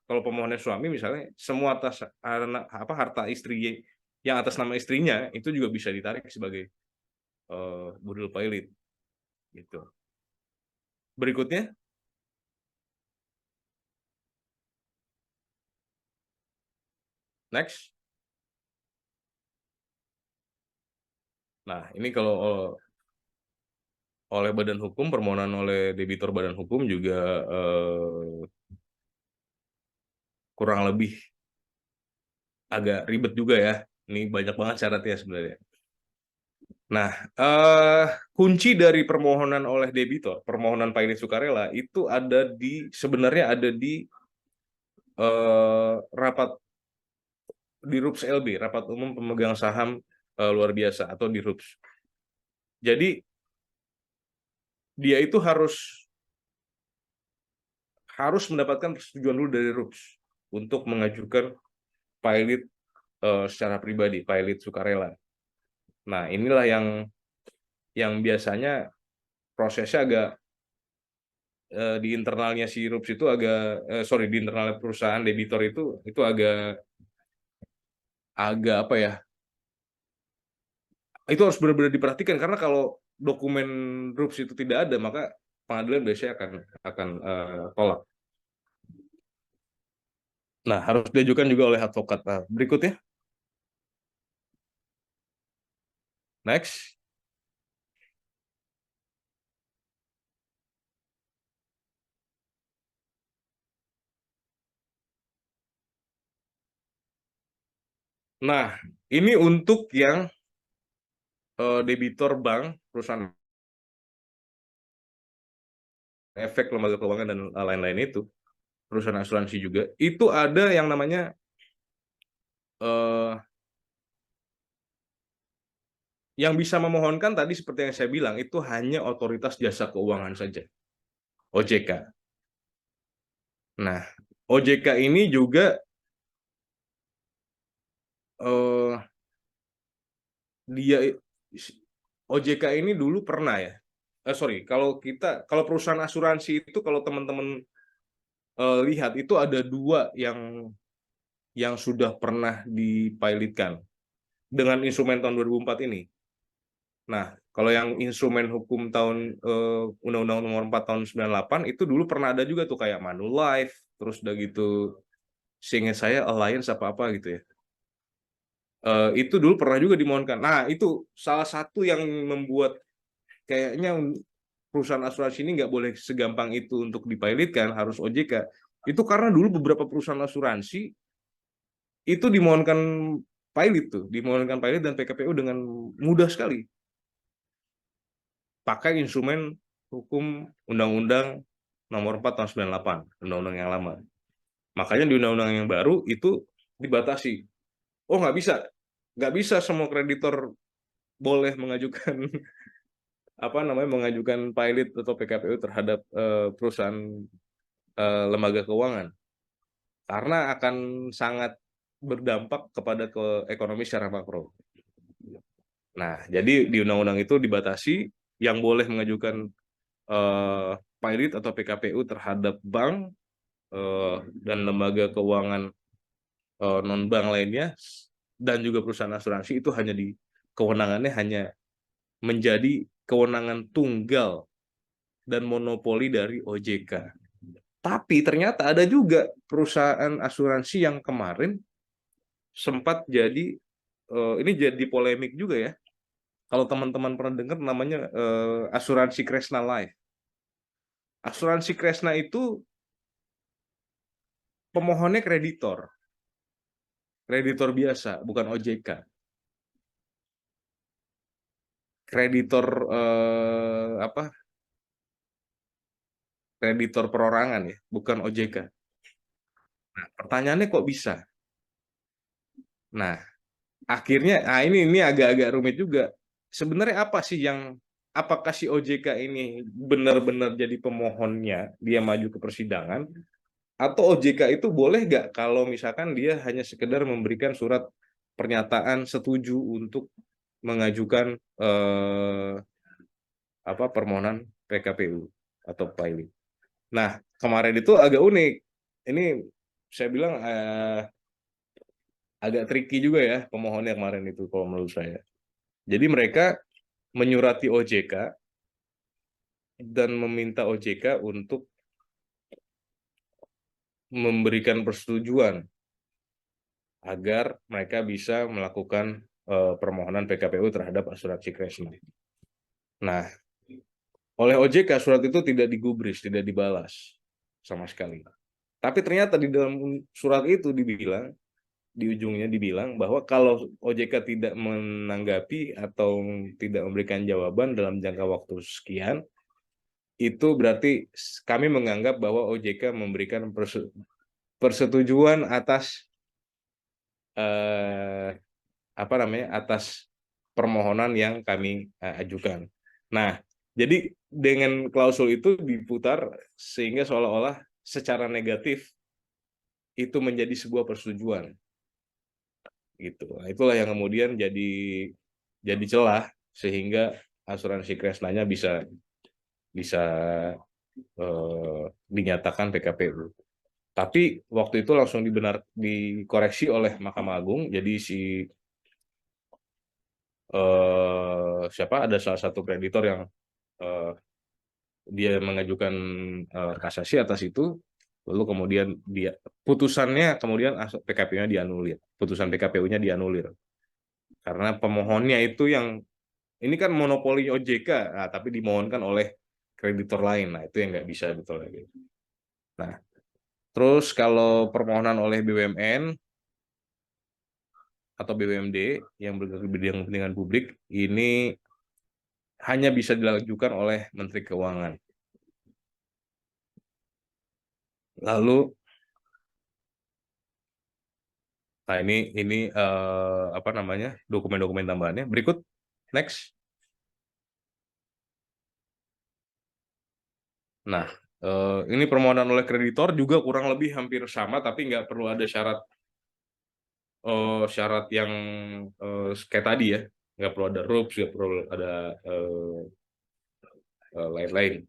kalau pemohonnya suami misalnya, semua atas apa harta istri yang atas nama istrinya itu juga bisa ditarik sebagai budul pailit gitu. Berikutnya, next. Nah, ini kalau oleh badan hukum, permohonan oleh debitur badan hukum juga kurang lebih agak ribet juga ya. Ini banyak banget syaratnya sebenarnya. Nah, kunci dari permohonan oleh debitur, permohonan pailit sukarela itu sebenarnya ada di rapat di RUPS LB, Rapat Umum Pemegang Saham Luar Biasa atau di RUPS. Jadi dia itu harus mendapatkan persetujuan dulu dari RUPS untuk mengajukan pailit secara pribadi, pailit sukarela. Nah, inilah yang biasanya prosesnya agak di internalnya si RUPS itu agak sorry di internal perusahaan debitor itu agak apa ya, itu harus benar-benar diperhatikan karena kalau dokumen RUPS itu tidak ada maka pengadilan biasanya akan tolak. Nah, harus diajukan juga oleh advokat. Nah, berikutnya, next. Nah, ini untuk yang debitor bank, perusahaan efek, lembaga keuangan dan lain-lain itu, perusahaan asuransi juga, itu ada yang namanya yang bisa memohonkan tadi seperti yang saya bilang itu hanya otoritas jasa keuangan saja, OJK. Nah, OJK ini juga dia OJK ini dulu pernah ya. Sorry, kalau perusahaan asuransi itu kalau teman-teman lihat itu ada dua yang sudah pernah dipilotkan dengan instrumen tahun 2004 ini. Nah, kalau yang instrumen hukum tahun Undang-Undang Nomor 4 tahun 98 itu dulu pernah ada juga tuh kayak Manulife, terus udah gitu seingat saya Alliance apa-apa gitu ya. Itu dulu pernah juga dimohonkan. Nah, itu salah satu yang membuat kayaknya perusahaan asuransi ini nggak boleh segampang itu untuk dipilotkan, harus OJK. Itu karena dulu beberapa perusahaan asuransi itu dimohonkan pilot dan PKPU dengan mudah sekali. Pakai instrumen hukum Undang-Undang Nomor 4 tahun 98, Undang-Undang yang lama. Makanya di Undang-Undang yang baru itu dibatasi. Oh, nggak bisa semua kreditor boleh mengajukan apa namanya mengajukan pilot atau PKPU terhadap perusahaan lembaga keuangan karena akan sangat berdampak kepada ke ekonomi secara makro. Nah, jadi di undang-undang itu dibatasi yang boleh mengajukan pilot atau PKPU terhadap bank dan lembaga keuangan non-bank lainnya dan juga perusahaan asuransi itu hanya kewenangannya hanya menjadi kewenangan tunggal dan monopoli dari OJK. Tapi ternyata ada juga perusahaan asuransi yang kemarin sempat jadi ini jadi polemik juga ya. Kalau teman-teman pernah dengar namanya asuransi Kresna Life. Asuransi Kresna itu pemohonnya kreditor biasa, bukan OJK. Kreditor apa? Kreditor perorangan ya, bukan OJK. Nah, pertanyaannya kok bisa? Nah, akhirnya, ini agak-agak rumit juga. Sebenarnya apa sih apakah si OJK ini benar-benar jadi pemohonnya, dia maju ke persidangan, atau OJK itu boleh nggak kalau misalkan dia hanya sekedar memberikan surat pernyataan setuju untuk mengajukan permohonan PKPU atau pilot. Nah, kemarin itu agak unik. Ini saya bilang agak tricky juga ya pemohonnya kemarin itu kalau menurut saya. Jadi mereka menyurati OJK dan meminta OJK untuk memberikan persetujuan agar mereka bisa melakukan permohonan PKPU terhadap asuransi Kresna. Nah, oleh OJK surat itu tidak digubris, tidak dibalas sama sekali. Tapi ternyata di dalam surat itu di ujungnya dibilang bahwa kalau OJK tidak menanggapi atau tidak memberikan jawaban dalam jangka waktu sekian, itu berarti kami menganggap bahwa OJK memberikan persetujuan atas atas permohonan yang kami ajukan. Nah, jadi dengan klausul itu diputar sehingga seolah-olah secara negatif itu menjadi sebuah persetujuan gitu. Nah, itulah yang kemudian jadi celah sehingga asuransi Kresnanya bisa bisa dinyatakan PKPU. Tapi waktu itu langsung dikoreksi oleh Mahkamah Agung. Jadi siapa ada salah satu kreditor yang dia mengajukan kasasi atas itu, lalu kemudian putusannya kemudian PKPU-nya dianulir, putusan PKPU-nya dianulir karena pemohonnya itu yang ini kan monopoli OJK, tapi dimohonkan oleh kreditor lain, nah itu yang nggak bisa betul lagi. Nah, terus kalau permohonan oleh BUMN atau BUMD yang bergerak di bidang kepentingan publik ini hanya bisa dilakukan oleh Menteri Keuangan. Lalu, nah ini apa namanya dokumen-dokumen tambahannya. Berikut, next. Nah, ini permohonan oleh kreditor juga kurang lebih hampir sama, tapi nggak perlu ada syarat yang kayak tadi ya, nggak perlu ada rules, nggak perlu ada lain-lain.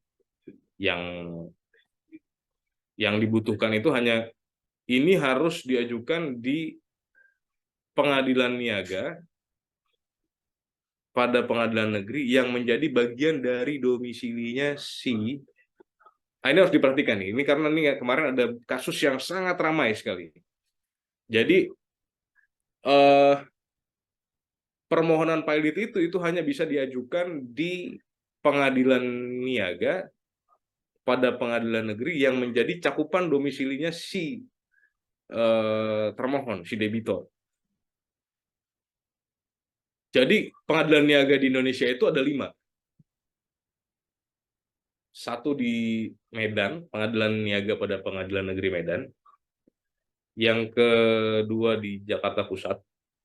Yang dibutuhkan itu hanya ini harus diajukan di pengadilan niaga pada pengadilan negeri yang menjadi bagian dari domisilinya si. Nah, ini harus diperhatikan nih. Ini karena ini kemarin ada kasus yang sangat ramai sekali. Jadi permohonan pilot itu hanya bisa diajukan di pengadilan niaga pada pengadilan negeri yang menjadi cakupan domisilinya si termohon, si debitor. Jadi pengadilan niaga di Indonesia itu ada 5. Satu di Medan, pengadilan niaga pada pengadilan negeri Medan. Yang kedua di Jakarta Pusat,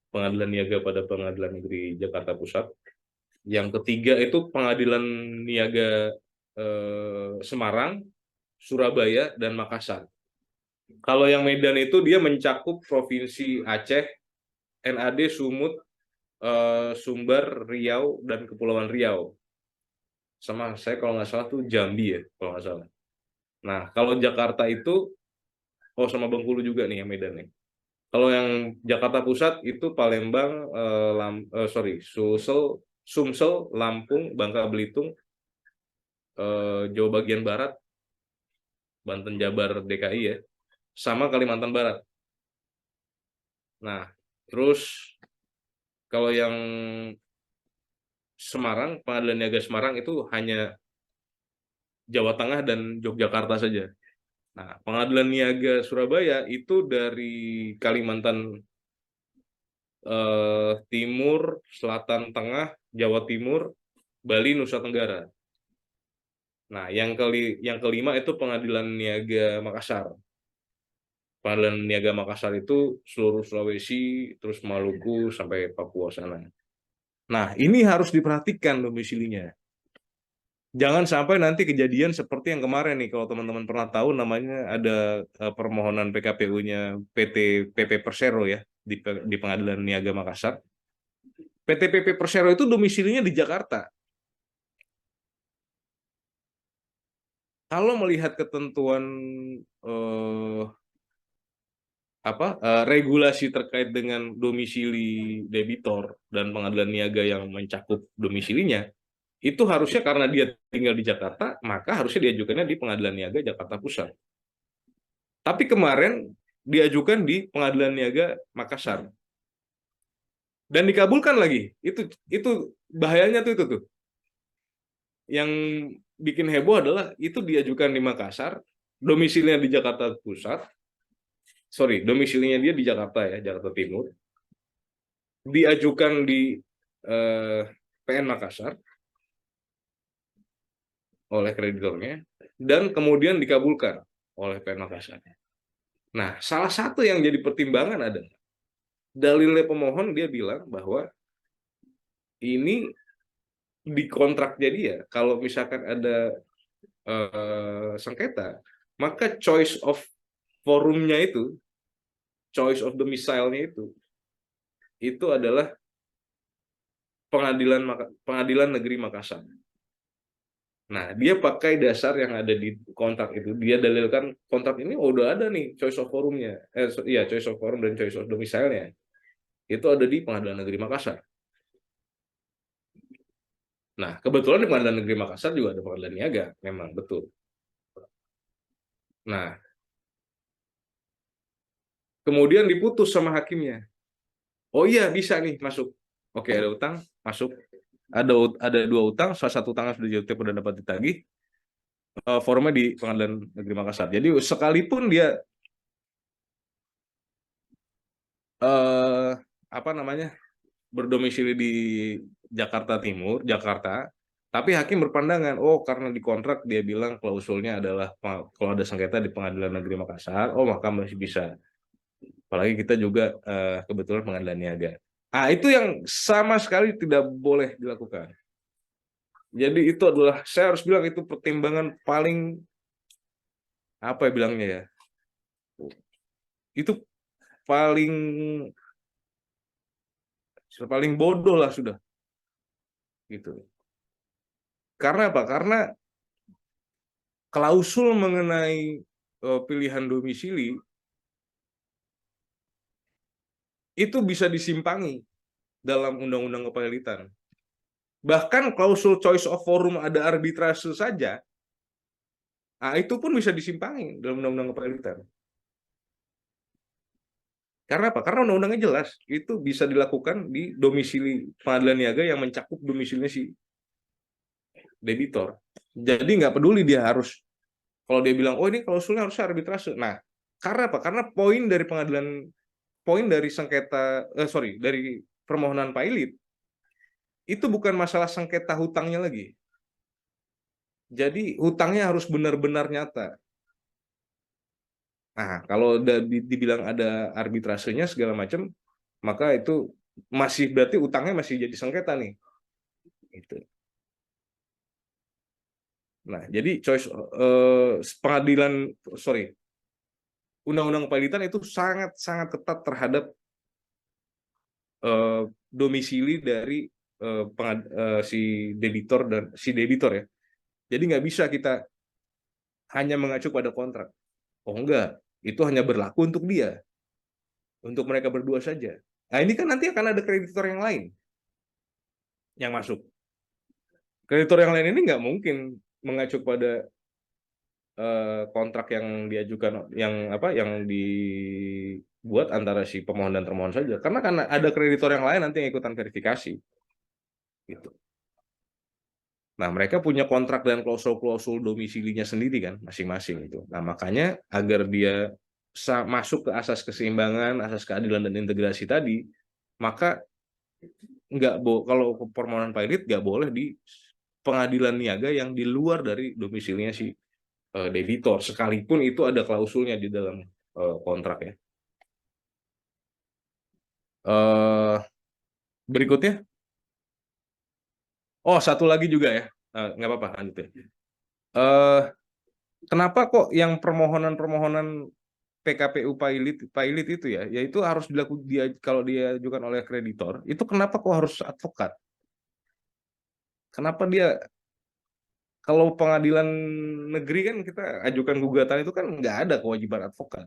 pengadilan niaga pada pengadilan negeri Jakarta Pusat. Yang ketiga itu Pengadilan Niaga Semarang, Surabaya, dan Makassar. Kalau yang Medan itu dia mencakup Provinsi Aceh, NAD, Sumut, Sumbar, Riau, dan Kepulauan Riau. Sama saya kalau nggak salah tuh Jambi ya, kalau nggak salah. Nah, kalau Jakarta itu, oh sama Bengkulu juga nih yang Medan nih. Kalau yang Jakarta Pusat itu Palembang, Sulsel, Sumsel, Lampung, Bangka Belitung, Jawa bagian Barat, Banten, Jabar, DKI ya, sama Kalimantan Barat. Nah, terus kalau yang Semarang, Pengadilan Niaga Semarang itu hanya Jawa Tengah dan Yogyakarta saja. Nah, Pengadilan Niaga Surabaya itu dari Kalimantan Timur, Selatan, Tengah, Jawa Timur, Bali, Nusa Tenggara. Nah, yang kelima itu Pengadilan Niaga Makassar. Pengadilan Niaga Makassar itu seluruh Sulawesi, terus Maluku sampai Papua sana. Nah, ini harus diperhatikan domisilinya. Jangan sampai nanti kejadian seperti yang kemarin nih, kalau teman-teman pernah tahu namanya ada permohonan PKPU-nya PT PP Persero ya di Pengadilan Niaga Makassar. PT PP Persero itu domisilinya di Jakarta. Kalau melihat ketentuan eh, regulasi terkait dengan domisili debitor dan pengadilan niaga yang mencakup domisilinya, itu harusnya karena dia tinggal di Jakarta, maka harusnya diajukannya di Pengadilan Niaga Jakarta Pusat. Tapi kemarin diajukan di Pengadilan Niaga Makassar dan dikabulkan lagi. Itu bahayanya tuh itu tuh. Yang bikin heboh adalah itu diajukan di Makassar, domisilinya di Jakarta Pusat. Sorry, domisilinya dia di Jakarta ya, Jakarta Timur. Diajukan di PN Makassar oleh kreditornya dan kemudian dikabulkan oleh PN Makassar. Nah, salah satu yang jadi pertimbangan adalah dalilnya pemohon, dia bilang bahwa ini di kontraknya dia, kalau misalkan ada sengketa, maka choice of forumnya itu, choice of domicile-nya itu adalah Pengadilan Negeri Makassar. Nah, dia pakai dasar yang ada di kontrak itu. Dia dalilkan kontrak ini udah ada nih choice of forumnya. Iya, choice of forum dan choice of domicile-nya. Itu ada di Pengadilan Negeri Makassar. Nah, kebetulan di Pengadilan Negeri Makassar juga ada pengadilan niaga, memang betul. Nah, kemudian diputus sama hakimnya. Oh iya, bisa nih masuk. Oke, ada utang, masuk. Ada dua utang, salah satu utangnya sudah jatuh sudah dapat ditagih. Forumnya di Pengadilan Negeri Makassar. Jadi sekalipun dia apa namanya berdomisili di Jakarta Timur, Jakarta, tapi hakim berpandangan, oh karena di kontrak dia bilang klausulnya adalah kalau ada sengketa di Pengadilan Negeri Makassar, oh maka masih bisa. Apalagi kita juga kebetulan pengadilan niaga. Ah, itu yang sama sekali tidak boleh dilakukan. Jadi itu adalah, saya harus bilang itu pertimbangan paling, apa ya bilangnya ya, itu paling paling bodoh lah sudah. Gitu. Karena apa? Karena klausul mengenai pilihan domisili itu bisa disimpangi dalam undang-undang kepahilitan. Bahkan klausul choice of forum ada arbitrase saja, nah itu pun bisa disimpangi dalam undang-undang kepahilitan. Karena apa? Karena undang-undangnya jelas, itu bisa dilakukan di domisili pengadilan niaga yang mencakup domisilinya si debitor. Jadi nggak peduli dia harus, kalau dia bilang, oh ini klausulnya harus arbitrase. Nah, karena apa? Karena poin dari sengketa, dari permohonan pailit, itu bukan masalah sengketa hutangnya lagi. Jadi hutangnya harus benar-benar nyata. Nah, kalau dibilang ada arbitrasenya segala macam, maka itu masih berarti utangnya masih jadi sengketa nih. Gitu. Nah, jadi pengadilan, undang-undang kepailitan itu sangat ketat terhadap domisili dari si debitor ya. Jadi nggak bisa kita hanya mengacu pada kontrak. Oh enggak, itu hanya berlaku untuk dia, untuk mereka berdua saja. Nah ini kan nanti akan ada kreditor yang lain yang masuk. Kreditor yang lain ini nggak mungkin mengacu pada kontrak yang diajukan, yang dibuat antara si pemohon dan termohon saja, karena ada kreditor yang lain nanti yang ikutan verifikasi gitu. Nah, mereka punya kontrak dan klausul-klausul domisilinya sendiri kan, masing-masing itu. Nah, makanya agar dia masuk ke asas keseimbangan, asas keadilan dan integrasi tadi, maka kalau permohonan pailit nggak boleh di pengadilan niaga yang di luar dari domisilinya si debitor, sekalipun itu ada klausulnya di dalam kontrak ya. Berikutnya, satu lagi juga ya, nggak apa-apa lanjut ya. Kenapa kok yang permohonan PKPU pailit itu ya, yaitu harus dilakukan kalau diajukan oleh kreditor, itu kenapa kok harus advokat? Kenapa dia, kalau pengadilan negeri kan kita ajukan gugatan itu kan nggak ada kewajiban advokat.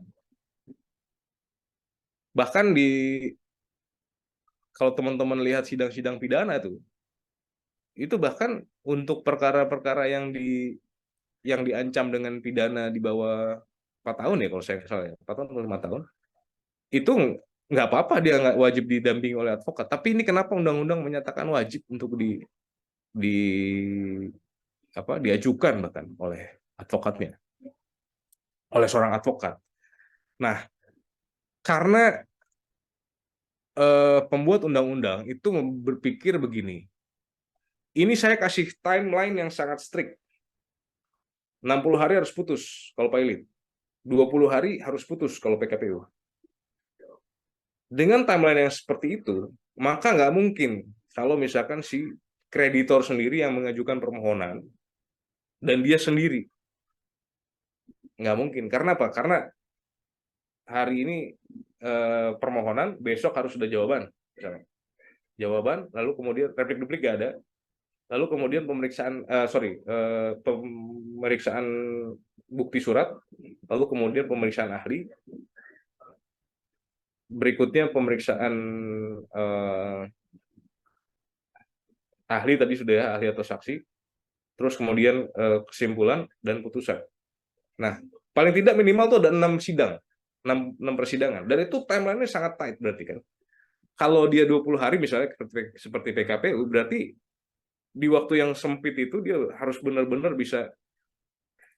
Bahkan kalau teman-teman lihat sidang-sidang pidana itu bahkan untuk perkara-perkara yang diancam dengan pidana di bawah 4 tahun ya kalau saya nggak salah ya, 4 tahun atau 5 tahun, itu nggak apa-apa, dia nggak wajib didampingi oleh advokat. Tapi ini kenapa undang-undang menyatakan wajib untuk di diajukan bahkan oleh advokatnya, oleh seorang advokat. Nah, karena pembuat undang-undang itu berpikir begini, ini saya kasih timeline yang sangat strict. 60 hari harus putus kalau pailit. 20 hari harus putus kalau PKPU. Dengan timeline yang seperti itu, maka nggak mungkin kalau misalkan si kreditor sendiri yang mengajukan permohonan dan dia sendiri. Nggak mungkin. Karena apa? Karena hari ini permohonan, besok harus sudah jawaban. Misalnya. Jawaban, lalu kemudian replik-duplik nggak ada, lalu kemudian pemeriksaan bukti surat, lalu kemudian pemeriksaan ahli, berikutnya pemeriksaan ahli tadi sudah ya, ahli atau saksi, terus kemudian kesimpulan dan putusan. Nah, paling tidak minimal tuh ada 6 sidang, 6 persidangan, dan itu timeline-nya sangat tight berarti kan. Kalau dia 20 hari misalnya seperti PKPU, berarti di waktu yang sempit itu dia harus benar-benar bisa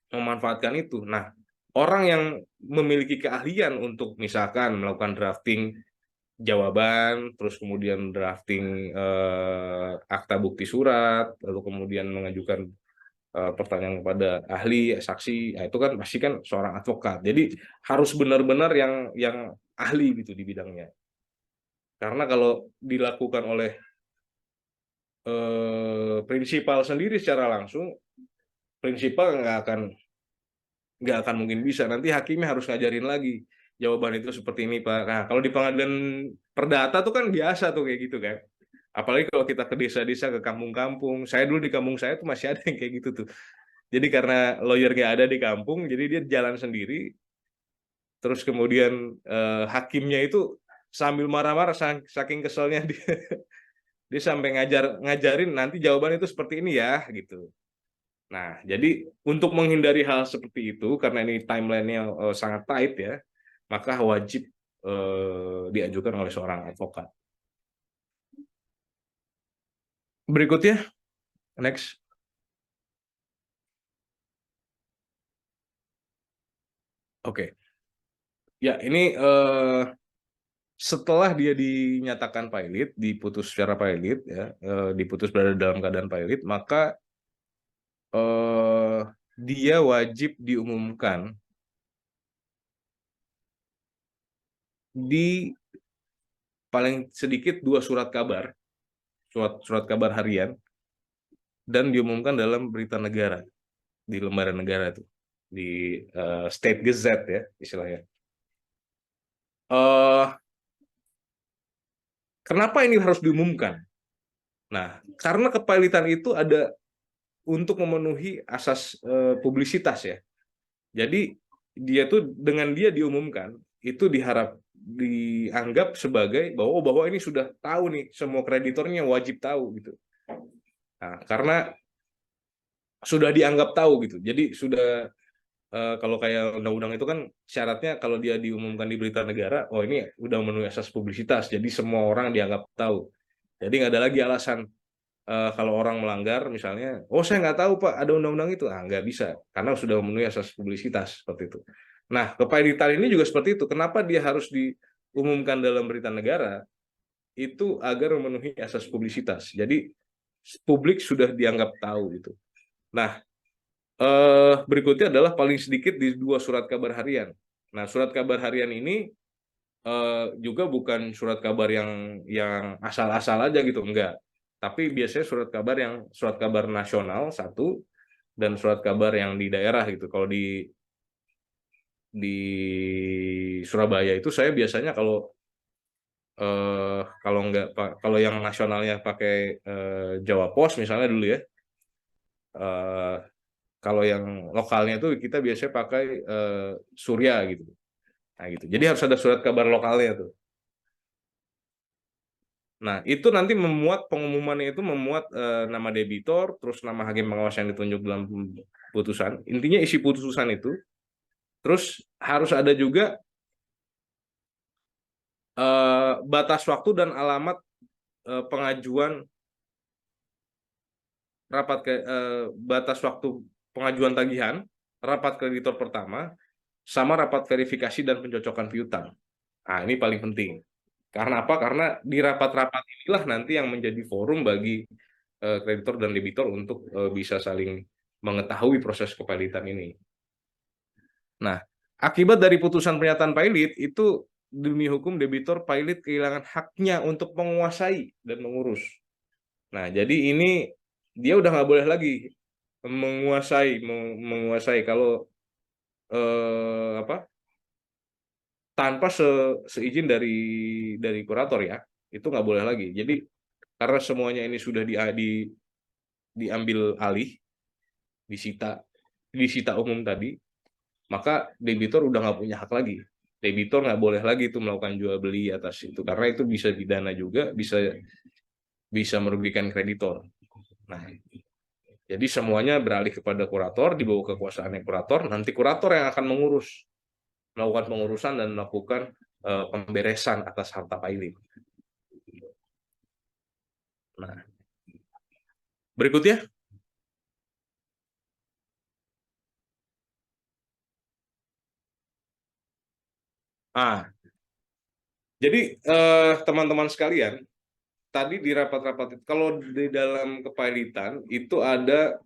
memanfaatkan itu. Nah, orang yang memiliki keahlian untuk misalkan melakukan drafting jawaban, terus kemudian drafting akta bukti surat, lalu kemudian mengajukan pertanyaan kepada ahli, saksi, nah itu kan pasti kan seorang advokat. Jadi harus benar-benar yang ahli gitu di bidangnya. Karena kalau dilakukan oleh prinsipal sendiri secara langsung, prinsipal nggak akan mungkin bisa. Nanti hakimnya harus ngajarin lagi jawaban itu seperti ini Pak. Nah kalau di pengadilan perdata tuh kan biasa tuh kayak gitu kan. Apalagi kalau kita ke desa-desa, ke kampung-kampung. Saya dulu di kampung saya tuh masih ada yang kayak gitu tuh. Jadi karena lawyer nggak ada di kampung, jadi dia jalan sendiri. Terus kemudian hakimnya itu sambil marah-marah saking keselnya dia sampai ngajarin nanti jawaban itu seperti ini ya gitu. Nah, jadi untuk menghindari hal seperti itu, karena ini timeline-nya sangat tight ya, maka wajib diajukan oleh seorang advokat. Berikutnya, next. Oke. Ya, ini setelah dia dinyatakan pailit, diputus secara pailit, ya, diputus berada dalam keadaan pailit, maka dia wajib diumumkan di paling sedikit 2 surat kabar, surat kabar harian dan diumumkan dalam berita negara di lembaran negara itu, di State Gazette ya istilahnya. Kenapa ini harus diumumkan? Nah, karena kepailitan itu ada untuk memenuhi asas publisitas ya. Jadi dengan dia diumumkan itu dianggap sebagai bahwa ini sudah tahu nih, semua kreditornya wajib tahu gitu. Nah, karena sudah dianggap tahu gitu. Jadi sudah kalau kayak undang-undang itu kan syaratnya kalau dia diumumkan di berita negara, oh ini udah memenuhi asas publisitas, jadi semua orang dianggap tahu. Jadi nggak ada lagi alasan kalau orang melanggar misalnya, oh saya nggak tahu Pak ada undang-undang itu, nggak bisa karena sudah memenuhi asas publisitas seperti itu. Nah, kepailitan ini juga seperti itu. Kenapa dia harus diumumkan dalam berita negara? Itu agar memenuhi asas publisitas. Jadi publik sudah dianggap tahu gitu. Nah, berikutnya adalah paling sedikit di 2 surat kabar harian. Nah, surat kabar harian ini juga bukan surat kabar yang asal-asal aja gitu, enggak. Tapi biasanya surat kabar nasional satu dan surat kabar yang di daerah gitu. Kalau di Surabaya itu saya biasanya kalau yang nasionalnya pakai Jawa Pos misalnya dulu ya. Kalau yang lokalnya itu kita biasanya pakai Surya gitu. Nah gitu. Jadi harus ada surat kabar lokalnya tuh. Nah, itu nanti pengumumannya itu memuat nama debitor, terus nama hakim pengawas yang ditunjuk dalam putusan. Intinya isi putusan itu. Terus harus ada juga batas waktu dan alamat pengajuan batas waktu pengajuan tagihan, rapat kreditor pertama, sama rapat verifikasi dan pencocokan piutang. Nah, ini paling penting. Karena apa? Karena di rapat-rapat inilah nanti yang menjadi forum bagi kreditor dan debitor untuk bisa saling mengetahui proses kepailitan ini. Nah, akibat dari putusan pernyataan pailit itu demi hukum debitor pailit kehilangan haknya untuk menguasai dan mengurus. Nah, jadi ini dia udah nggak boleh lagi menguasai kalau tanpa seizin dari kurator ya, itu nggak boleh lagi. Jadi karena semuanya ini sudah diambil alih, disita umum tadi, maka debitur udah nggak punya hak lagi. Debitur nggak boleh lagi itu melakukan jual beli atas itu, karena itu bisa pidana juga, bisa merugikan kreditor. Nah, jadi semuanya beralih kepada kurator, di bawah kekuasaannya kurator, nanti kurator yang akan melakukan pengurusan dan melakukan pemberesan atas harta pailit. Nah, berikutnya. Jadi teman-teman sekalian, tadi di rapat-rapat itu, kalau di dalam kepailitan itu ada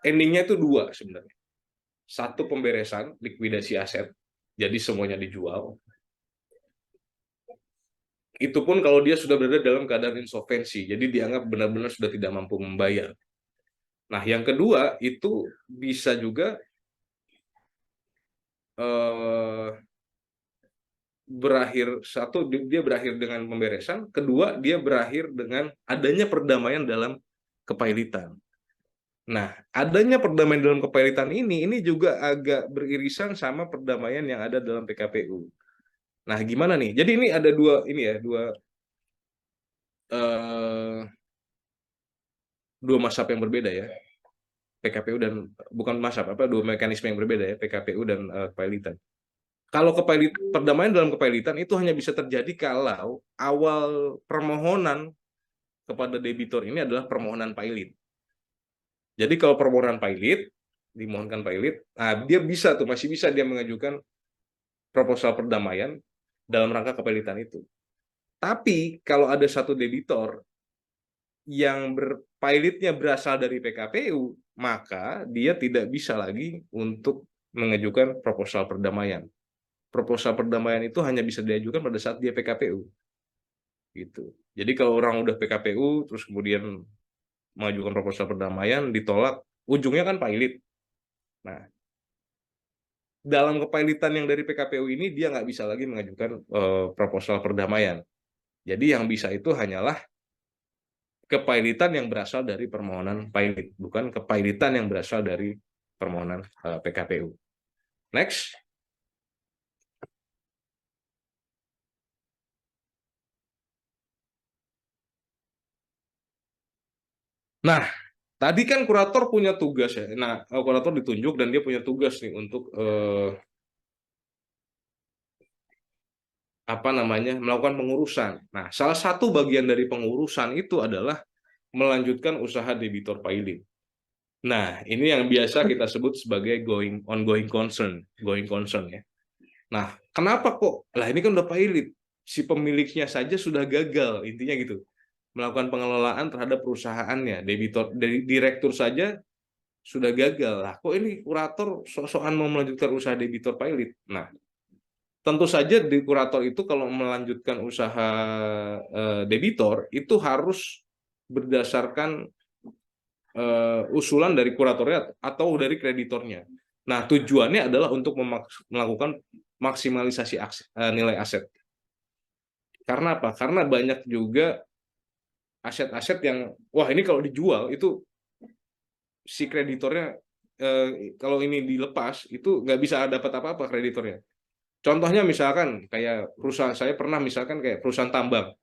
endingnya itu 2 sebenarnya. Satu pemberesan, likuidasi aset, jadi semuanya dijual. Itu pun kalau dia sudah berada dalam keadaan insolvensi, jadi dianggap benar-benar sudah tidak mampu membayar. Nah, yang kedua itu bisa juga dia berakhir dengan pemberesan, kedua dia berakhir dengan adanya perdamaian dalam kepailitan. Nah, adanya perdamaian dalam kepailitan ini juga agak beririsan sama perdamaian yang ada dalam PKPU. Nah, gimana nih? Jadi ini ada dua mazhab yang berbeda ya. PKPU dan bukan mazhab dua mekanisme yang berbeda ya, PKPU dan kepailitan. Kalau perdamaian dalam kepailitan itu hanya bisa terjadi kalau awal permohonan kepada debitur ini adalah permohonan pailit. Jadi kalau permohonan pailit, dimohonkan pailit, nah dia masih bisa dia mengajukan proposal perdamaian dalam rangka kepailitan itu. Tapi kalau ada satu debitor yang pailitnya berasal dari PKPU, maka dia tidak bisa lagi untuk mengajukan proposal perdamaian. Proposal perdamaian itu hanya bisa diajukan pada saat dia PKPU. Gitu. Jadi kalau orang udah PKPU terus kemudian mengajukan proposal perdamaian, ditolak, ujungnya kan pilot. Nah, dalam kepailitan yang dari PKPU ini dia nggak bisa lagi mengajukan proposal perdamaian. Jadi yang bisa itu hanyalah kepailitan yang berasal dari permohonan pilot, bukan kepailitan yang berasal dari permohonan PKPU. Next. Nah, tadi kan kurator punya tugas ya. Nah, kurator ditunjuk dan dia punya tugas nih untuk melakukan pengurusan. Nah, salah satu bagian dari pengurusan itu adalah melanjutkan usaha debitor pilot. Nah, ini yang biasa kita sebut sebagai ongoing concern ya. Nah, kenapa kok? Lah ini kan udah pilot, si pemiliknya saja sudah gagal, intinya gitu. Melakukan pengelolaan terhadap perusahaannya, direktur saja sudah gagal. Lah, kok ini kurator sok-sokan mau melanjutkan usaha debitor pilot? Nah, tentu saja di kurator itu kalau melanjutkan usaha debitor itu harus berdasarkan usulan dari kuratornya atau dari kreditornya. Nah, tujuannya adalah untuk melakukan maksimalisasi nilai aset. Karena apa? Karena banyak juga aset-aset yang, wah ini kalau dijual itu si kreditornya kalau ini dilepas itu nggak bisa dapat apa-apa kreditornya. Contohnya misalkan kayak perusahaan saya pernah misalkan kayak perusahaan tambang.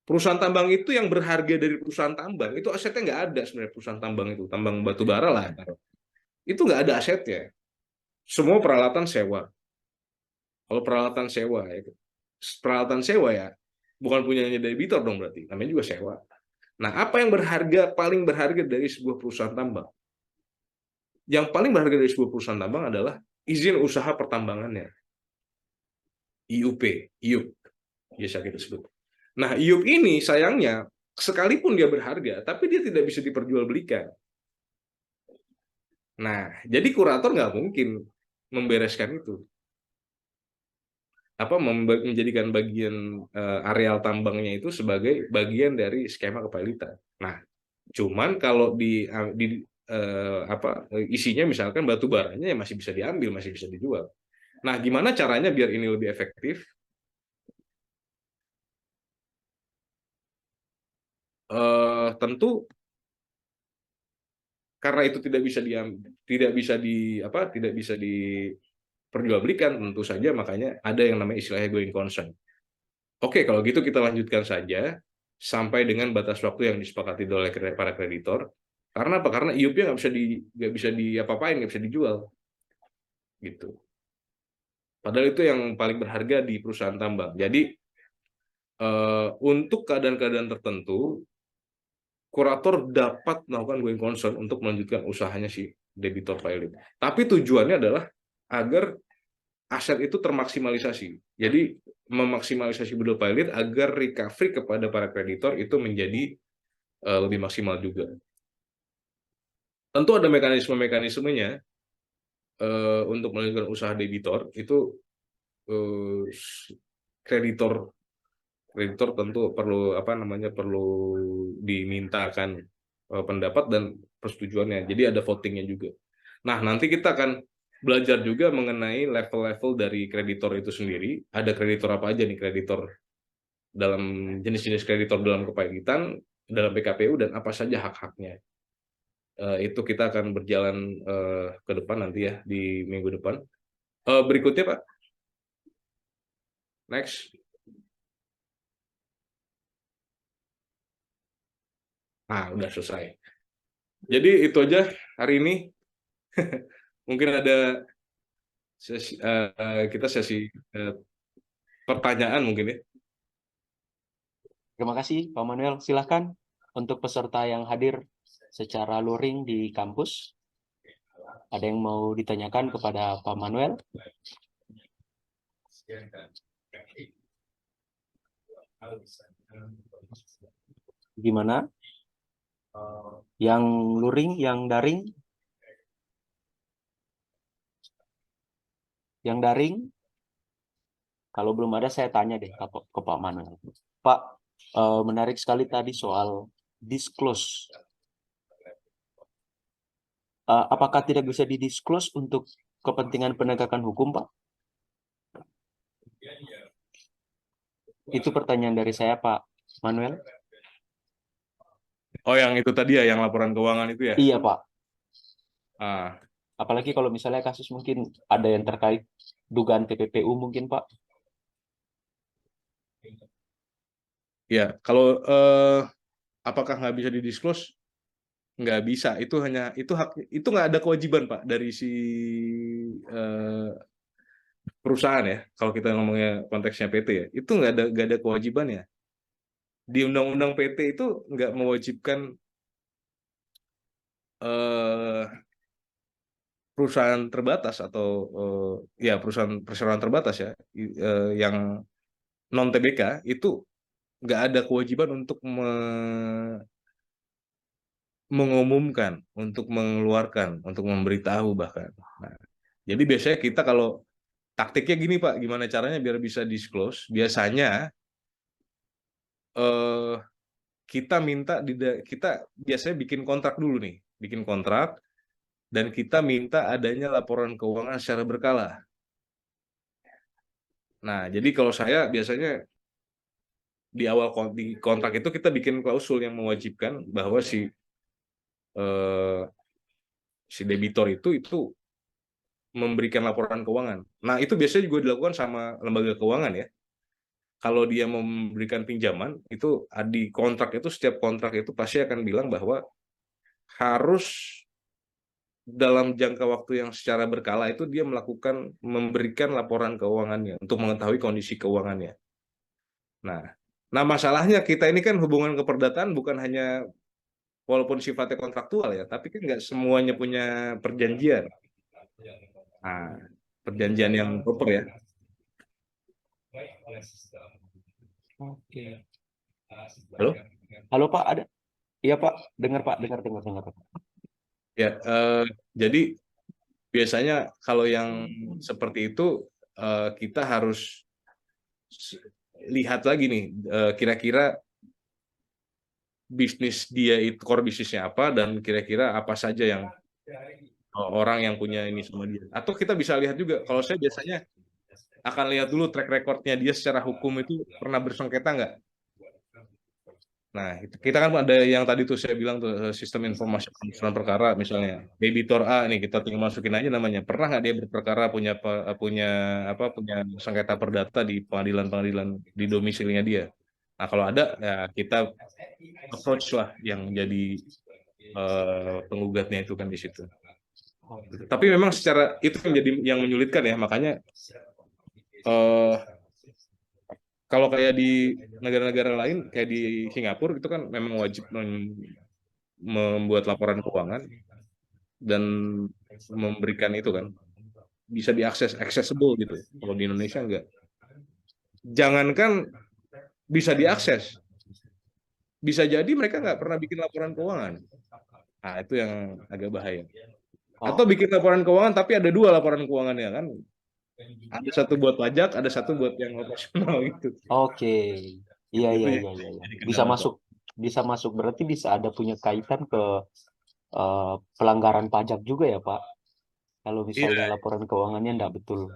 Perusahaan tambang itu yang berharga dari perusahaan tambang itu asetnya nggak ada sebenarnya perusahaan tambang itu, tambang batu bara lah. Itu nggak ada asetnya. Semua peralatan sewa. Kalau peralatan sewa ya bukan punyanya debitur dong berarti, namanya juga sewa. Nah, apa yang paling berharga dari sebuah perusahaan tambang? Yang paling berharga dari sebuah perusahaan tambang adalah izin usaha pertambangannya. IUP, IUP, biasa kita sebut. Nah, IUP ini sayangnya sekalipun dia berharga, tapi dia tidak bisa diperjualbelikan. Nah, jadi kurator nggak mungkin membereskan itu. Menjadikan bagian areal tambangnya itu sebagai bagian dari skema kepilitan. Nah, cuman kalau isinya misalkan batu baranya ya masih bisa diambil, masih bisa dijual. Nah, gimana caranya biar ini lebih efektif? Tentu karena itu tidak bisa diperjualbelikan, tentu saja makanya ada yang namanya istilahnya going concern. Oke, kalau gitu kita lanjutkan saja sampai dengan batas waktu yang disepakati oleh para kreditor. Karena apa? Karena IUP-nya nggak bisa diapa-apain, nggak bisa dijual, gitu. Padahal itu yang paling berharga di perusahaan tambang. Jadi untuk keadaan-keadaan tertentu, kurator dapat melakukan going concern untuk melanjutkan usahanya si debitor pilot. Tapi tujuannya adalah agar aset itu termaksimalisasi. Jadi memaksimalisasi betul pilot agar recovery kepada para kreditor itu menjadi lebih maksimal juga. Tentu ada mekanisme-mekanismenya untuk melanjutkan usaha debitor itu kreditor tentu perlu dimintakan pendapat dan persetujuannya. Jadi ada votingnya juga. Nah, nanti kita akan belajar juga mengenai level-level dari kreditor itu sendiri. Ada kreditor apa aja nih kreditor dalam jenis-jenis kreditor dalam kepilitan, dalam PKPU, dan apa saja hak-haknya. Itu kita akan berjalan ke depan nanti ya, di minggu depan. Berikutnya, Pak. Next. Udah selesai. Jadi itu aja hari ini. Mungkin ada kita sesi pertanyaan mungkin ya. Terima kasih, Pak Manuel. Silahkan untuk peserta yang hadir secara luring di kampus. Ada yang mau ditanyakan kepada Pak Manuel? Gimana? Yang luring, yang daring? Yang daring? Kalau belum ada, saya tanya deh ke Pak Manuel. Pak, menarik sekali tadi soal disclose apakah tidak bisa didisclose untuk kepentingan penegakan hukum, Pak? Itu pertanyaan dari saya, Pak Manuel. Oh, yang itu tadi ya, yang laporan keuangan itu ya. Iya, Pak. Ah, Apalagi kalau misalnya kasus mungkin ada yang terkait dugaan TPPU mungkin, Pak. ya, kalau apakah nggak bisa didisclose? Nggak bisa. Itu hanya itu hak, itu nggak ada kewajiban Pak dari si eh, perusahaan ya. Kalau kita ngomongnya konteksnya PT ya, itu nggak ada kewajibannya. Di undang-undang PT itu nggak mewajibkan eh, perusahaan terbatas atau ya perusahaan perseroan terbatas ya, yang non TBK itu nggak ada kewajiban untuk mengumumkan, untuk mengeluarkan, untuk memberitahu bahkan. Nah, jadi biasanya kita kalau taktiknya gini Pak, gimana caranya biar bisa disclose? Biasanya eh, kita minta kita biasanya bikin kontrak dulu nih, bikin kontrak dan kita minta adanya laporan keuangan secara berkala. Nah, jadi kalau saya biasanya di awal di kontrak itu kita bikin klausul yang mewajibkan bahwa eh, si debitur itu memberikan laporan keuangan. Nah, itu biasanya juga dilakukan sama lembaga keuangan ya. Kalau dia memberikan pinjaman, itu di kontrak itu, setiap kontrak itu pasti akan bilang bahwa harus dalam jangka waktu yang secara berkala itu dia memberikan laporan keuangannya untuk mengetahui kondisi keuangannya. Nah, nah masalahnya kita ini kan hubungan keperdataan bukan hanya walaupun sifatnya kontraktual ya, tapi kan nggak semuanya punya perjanjian. Nah, perjanjian yang proper ya. Oke. Halo? Halo, Pak, ada? Iya, Pak. Dengar, Pak. Dengar, dengar, dengar. Ya, jadi biasanya kalau yang seperti itu kita harus lihat lagi nih kira-kira bisnis dia itu core bisnisnya apa dan kira-kira apa saja yang orang yang punya ini sama dia. Atau kita bisa lihat juga, kalau saya biasanya akan lihat dulu track recordnya dia secara hukum itu pernah bersengketa nggak. Nah, kita kan ada yang tadi tuh saya bilang tuh sistem informasi penyusunan perkara misalnya debitor A nih kita tinggal masukin aja namanya. Pernah nggak dia berperkara punya punya sengketa perdata di pengadilan-pengadilan di domisilinya dia. Nah, kalau ada ya kita approach lah yang jadi penggugatnya itu kan di situ. Tapi memang secara itu menjadi yang menyulitkan ya, makanya eh, kalau kayak di negara-negara lain kayak di Singapura itu kan memang wajib membuat laporan keuangan dan memberikan itu kan bisa diakses accessible gitu. Kalau di Indonesia enggak. Jangankan bisa diakses, bisa jadi mereka nggak pernah bikin laporan keuangan. Nah, itu yang agak bahaya. Atau Oh, bikin laporan keuangan tapi ada dua laporan keuangannya kan. Ada satu buat pajak, ada satu buat yang operasional gitu. oke. Iya, Itu iya, yang iya, iya, iya. jadi Bisa kendala Pak. masuk, bisa masuk. Berarti bisa ada punya kaitan ke pelanggaran pajak juga ya, Pak? Kalau misalnya Iya, laporan keuangannya enggak betul.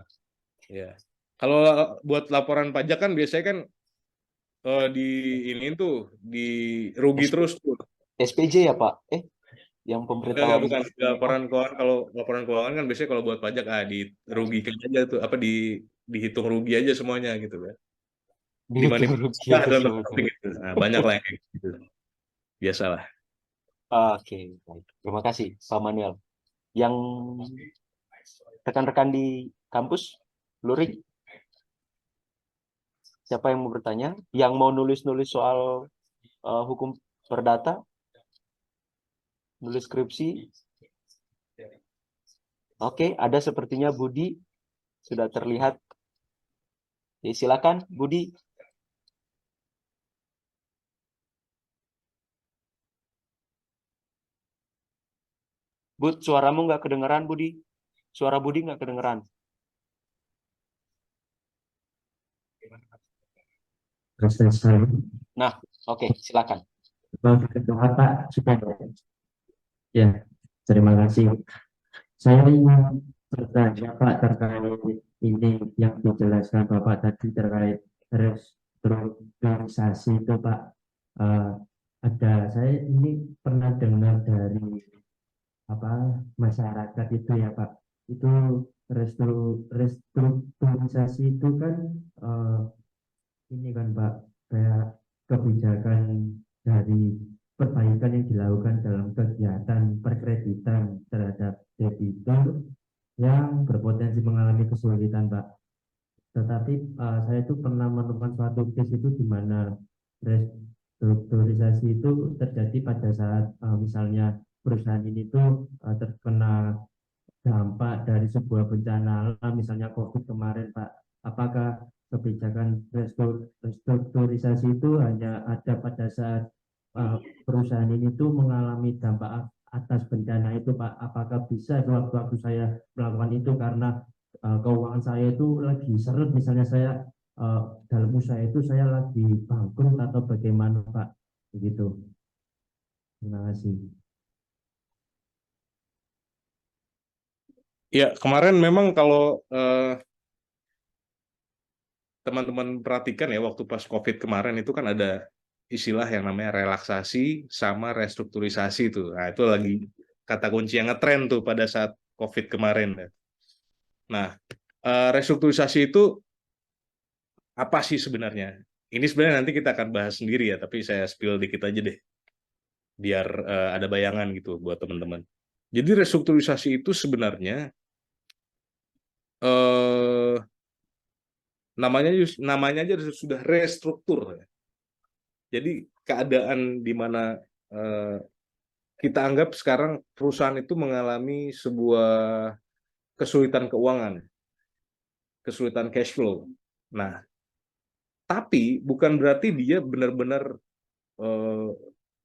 iya. Kalau buat laporan pajak kan biasanya kan di ini tuh di rugi SP, terus tuh. SPJ ya, Pak? Yang Enggak, pemberitahuan. bukan Oh, laporan keuangan. Kalau laporan keuangan kan biasanya kalau buat pajak dirugikan aja tuh apa dihitung rugi aja semuanya gitu kan. dihitung Dimanipulasi rugi lah aja dalam tanda semuanya. petik gitu. Nah, banyak lah yang kayak gitu. Biasalah. Oke, baik. Terima kasih, Pak Manuel. Yang rekan-rekan di kampus, Lurik, siapa yang mau bertanya? Yang mau nulis-nulis soal hukum perdata, nulis skripsi? Oke, ada sepertinya Budi sudah terlihat. Ya, silakan, Budi. Bud, suaramu nggak kedengeran, Budi. Suara Budi nggak kedengeran. Nah, oke, silakan. Pak, supaya ya. Terima kasih. Saya ingin bertanya Pak terkait ini yang dijelaskan Bapak tadi terkait restrukturisasi itu Pak. Eh, saya ini pernah dengar dari apa masyarakat itu ya Pak. Itu restrukturisasi itu kan eh, ini kan Pak, kayak kebijakan dari perbaikan yang dilakukan dalam kegiatan perkreditan terhadap debitur yang berpotensi mengalami kesulitan Pak. Tetapi saya itu pernah menemukan suatu case itu di mana restrukturisasi itu terjadi pada saat misalnya perusahaan ini tuh terkena dampak dari sebuah bencana alam, misalnya COVID kemarin, Pak. Apakah kebijakan restrukturisasi itu hanya ada pada saat perusahaan ini tuh mengalami dampak atas bencana itu, Pak? Apakah bisa sewaktu-waktu saya melakukan itu karena keuangan saya itu lagi seret, misalnya saya dalam usaha itu saya lagi bangkrut atau bagaimana, Pak? Begitu. Terima kasih. Ya, kemarin memang kalau teman-teman perhatikan ya, waktu pas COVID kemarin itu kan ada istilah yang namanya relaksasi sama restrukturisasi itu. Nah, itu lagi kata kunci yang ngetren tuh pada saat COVID kemarin. Nah, restrukturisasi itu apa sih sebenarnya? Ini sebenarnya nanti kita akan bahas sendiri ya, tapi saya spill dikit aja deh, biar ada bayangan gitu buat teman-teman. Jadi restrukturisasi itu sebenarnya namanya aja sudah restruktur. Jadi keadaan di mana kita anggap sekarang perusahaan itu mengalami sebuah kesulitan keuangan, kesulitan cash flow. Nah, tapi bukan berarti dia benar-benar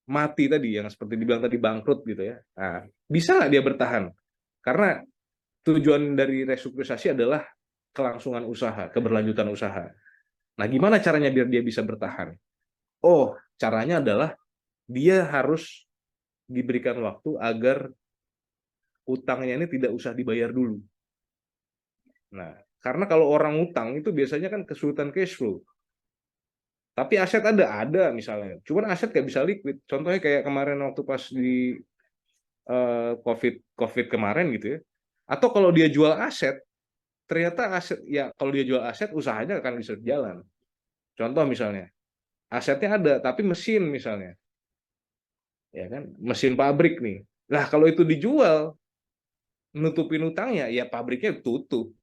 mati tadi, yang seperti dibilang tadi bangkrut gitu ya. Nah, bisa nggak dia bertahan? Karena tujuan dari restrukturisasi adalah kelangsungan usaha, keberlanjutan usaha. Nah, gimana caranya biar dia bisa bertahan? Oh, caranya adalah dia harus diberikan waktu agar utangnya ini tidak usah dibayar dulu. Nah, karena kalau orang utang itu biasanya kan kesulitan cash flow. Tapi aset ada misalnya. Cuman aset nggak bisa liquid. Contohnya kayak kemarin waktu pas di COVID kemarin gitu ya. Atau kalau dia jual aset, ternyata aset ya kalau dia jual aset usahanya akan bisa jalan. Contoh misalnya, asetnya ada tapi mesin misalnya. Ya kan, mesin pabrik nih. Nah, kalau itu dijual, nutupin utangnya, ya pabriknya tutup.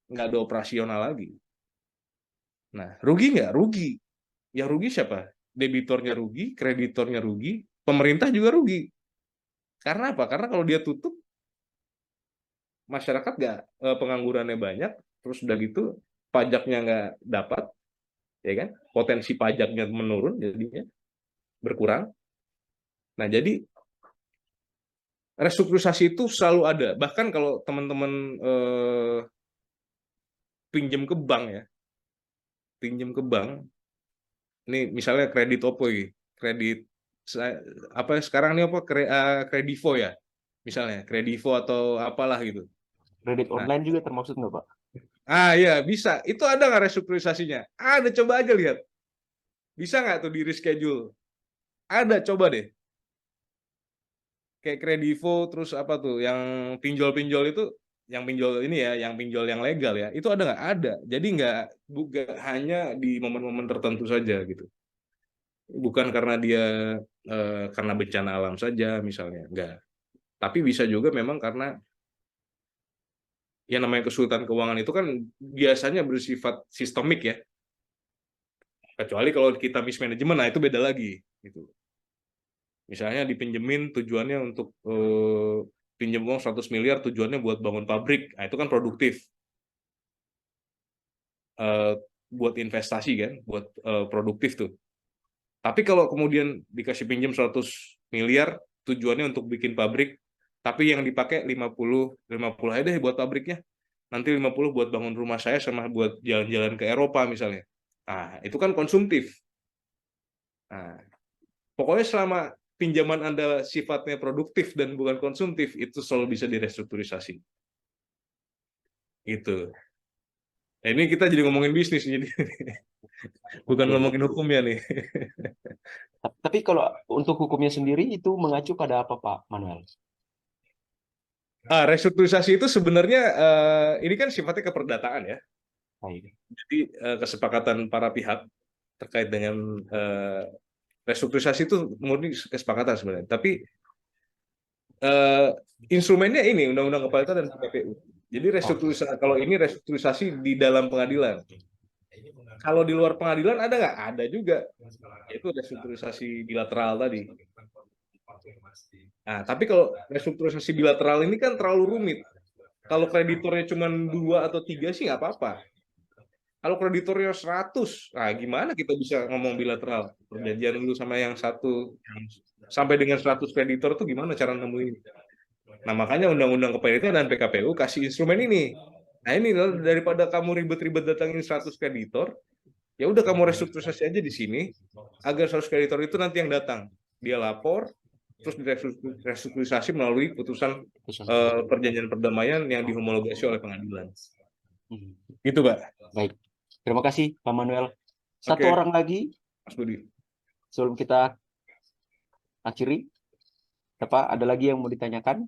Nggak ada operasional lagi. Nah, rugi nggak? Rugi. Yang rugi siapa? Debitornya rugi, kreditornya rugi, pemerintah juga rugi. Karena apa? Karena kalau dia tutup, masyarakat nggak penganggurannya banyak, terus udah gitu pajaknya nggak dapat, ya kan? Potensi pajaknya menurun, jadinya berkurang. Nah, jadi restrukturisasi itu selalu ada. Bahkan kalau teman-teman pinjam ke bank ya, pinjam ke bank, ini misalnya kredit Oppo ini, kredit apa sekarang ini apa kredivo ya, misalnya kredivo atau apalah gitu. Kredit Nah, online juga termaksud nggak, Pak? ya bisa. Itu ada nggak restrukturisasinya? Ada, coba aja lihat. Bisa nggak tuh di reschedule? Ada, coba deh. Kayak kredivo, terus apa tuh, yang pinjol-pinjol itu, yang pinjol ini ya, yang pinjol yang legal ya, itu ada nggak? Ada. Jadi nggak hanya di momen-momen tertentu saja gitu. Bukan karena dia karena bencana alam saja misalnya, enggak. Tapi bisa juga memang karena yang namanya kesulitan keuangan itu kan biasanya bersifat sistemik ya. Kecuali kalau kita mismanagement, nah itu beda lagi gitu. Misalnya dipinjemin tujuannya untuk pinjam uang 100 miliar tujuannya buat bangun pabrik, nah itu kan produktif. Buat investasi kan, buat produktif tuh. Tapi kalau kemudian dikasih pinjam 100 miliar tujuannya untuk bikin pabrik, tapi yang dipakai 50 aja deh buat pabriknya. Nanti 50 buat bangun rumah saya sama buat jalan-jalan ke Eropa misalnya. Nah, itu kan konsumtif. Nah, pokoknya selama pinjaman Anda sifatnya produktif dan bukan konsumtif, itu selalu bisa direstrukturisasi. Gitu. Nah, ini kita jadi ngomongin bisnis, jadi bukan Oke. ngomongin hukum ya nih. Tapi kalau untuk hukumnya sendiri itu mengacu pada apa Pak Manuel? Restrukturisasi itu sebenarnya ini kan sifatnya keperdataan ya. Baik. Jadi kesepakatan para pihak terkait dengan restrukturisasi itu murni kesepakatan sebenarnya. Tapi instrumennya ini Undang-Undang Kepala dan PKPU. Jadi restrukturisasi kalau ini restrukturisasi di dalam pengadilan. Kalau di luar pengadilan ada nggak? Ada juga. Yaitu restrukturisasi bilateral tadi. Nah, tapi kalau restrukturisasi bilateral ini kan terlalu rumit. Kalau kreditornya cuma 2 atau 3 sih nggak apa-apa. Kalau kreditornya 100, nah gimana kita bisa ngomong bilateral? Perjanjian dulu sama yang satu, sampai dengan 100 kreditor tuh gimana cara nemuin? Nah, makanya Undang-Undang Kepemilikan dan PKPU kasih instrumen ini. Nah, ini daripada kamu ribet-ribet datangin 100 kreditor, ya udah kamu restrukturisasi aja di sini, agar 100 kreditor itu nanti yang datang. Dia lapor, terus direstrukturisasi melalui putusan perjanjian perdamaian yang dihomologasi oleh pengadilan. Itu, Pak. Baik. Terima kasih, Pak Manuel. Satu Oke. orang lagi Mas Budi. sebelum kita akhiri. Apa, ada lagi yang mau ditanyakan?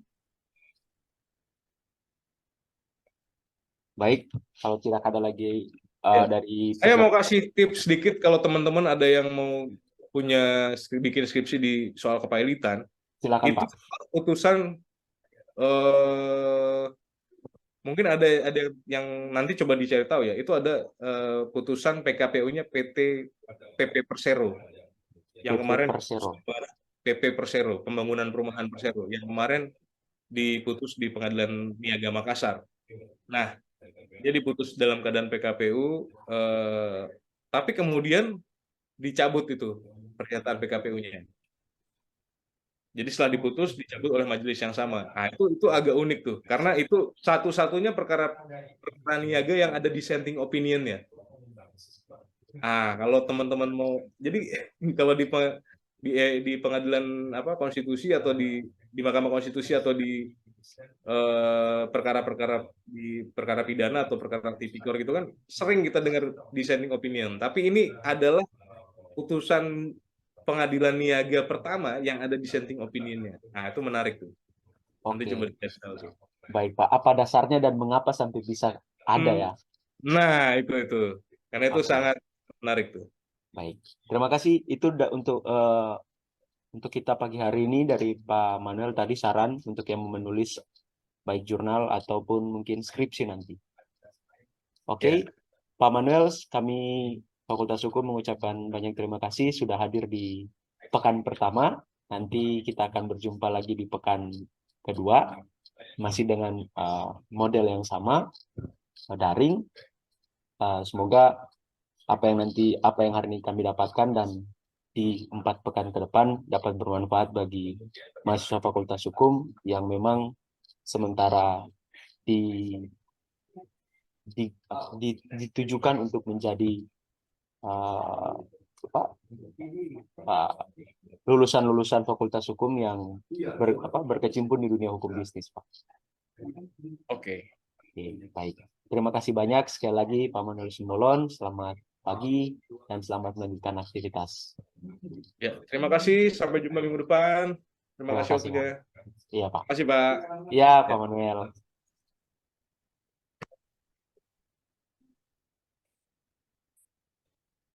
Baik, kalau tidak ada lagi Ya. dari... Saya mau kasih tips sedikit kalau teman-teman ada yang mau punya bikin skripsi di soal kepailitan. Silakan, Itu Pak. putusan mungkin ada yang nanti coba dicari tahu ya. Itu ada putusan PKPU-nya PP Persero yang PP kemarin Persero. PP Persero, Pembangunan Perumahan Persero yang kemarin diputus di Pengadilan Niaga Makassar. Nah, dia diputus dalam keadaan PKPU, tapi kemudian dicabut itu pernyataan PKPU-nya. Jadi setelah diputus dicabut oleh majelis yang sama. Nah, itu agak unik tuh, karena itu satu-satunya perkara niaga yang ada dissenting opinion-nya. Kalau teman-teman mau, jadi kalau di pengadilan konstitusi atau di Mahkamah Konstitusi atau di perkara-perkara di perkara pidana atau perkara tipikor gitu kan sering kita dengar dissenting opinion. Tapi ini adalah putusan pengadilan niaga pertama yang ada dissenting opinion-nya. Nah, itu menarik tuh. Nanti coba dikasih tahu tuh. Baik, Pak. Apa dasarnya dan mengapa sampai bisa ada ya? Nah, itu. Karena itu sangat menarik tuh. Baik. Terima kasih. Itu untuk kita pagi hari ini dari Pak Manuel tadi saran untuk yang menulis baik jurnal ataupun mungkin skripsi nanti. Oke. Pak Manuel, kami Fakultas Hukum mengucapkan banyak terima kasih sudah hadir di pekan pertama. Nanti kita akan berjumpa lagi di pekan kedua, masih dengan model yang sama, daring. Semoga apa yang hari ini kami dapatkan dan di 4 pekan ke depan dapat bermanfaat bagi mahasiswa Fakultas Hukum yang memang sementara ditujukan untuk menjadi lulusan-lulusan Fakultas Hukum yang berkecimpung di dunia hukum bisnis, Pak. Oke, baik. Terima kasih banyak sekali lagi Pak Manuel Simbolon. Selamat pagi dan selamat melanjutkan aktivitas. Ya, terima kasih. Sampai jumpa minggu depan. Terima kasih waktunya. Iya, Pak. Terima kasih, Pak. Iya, Pak Manuel.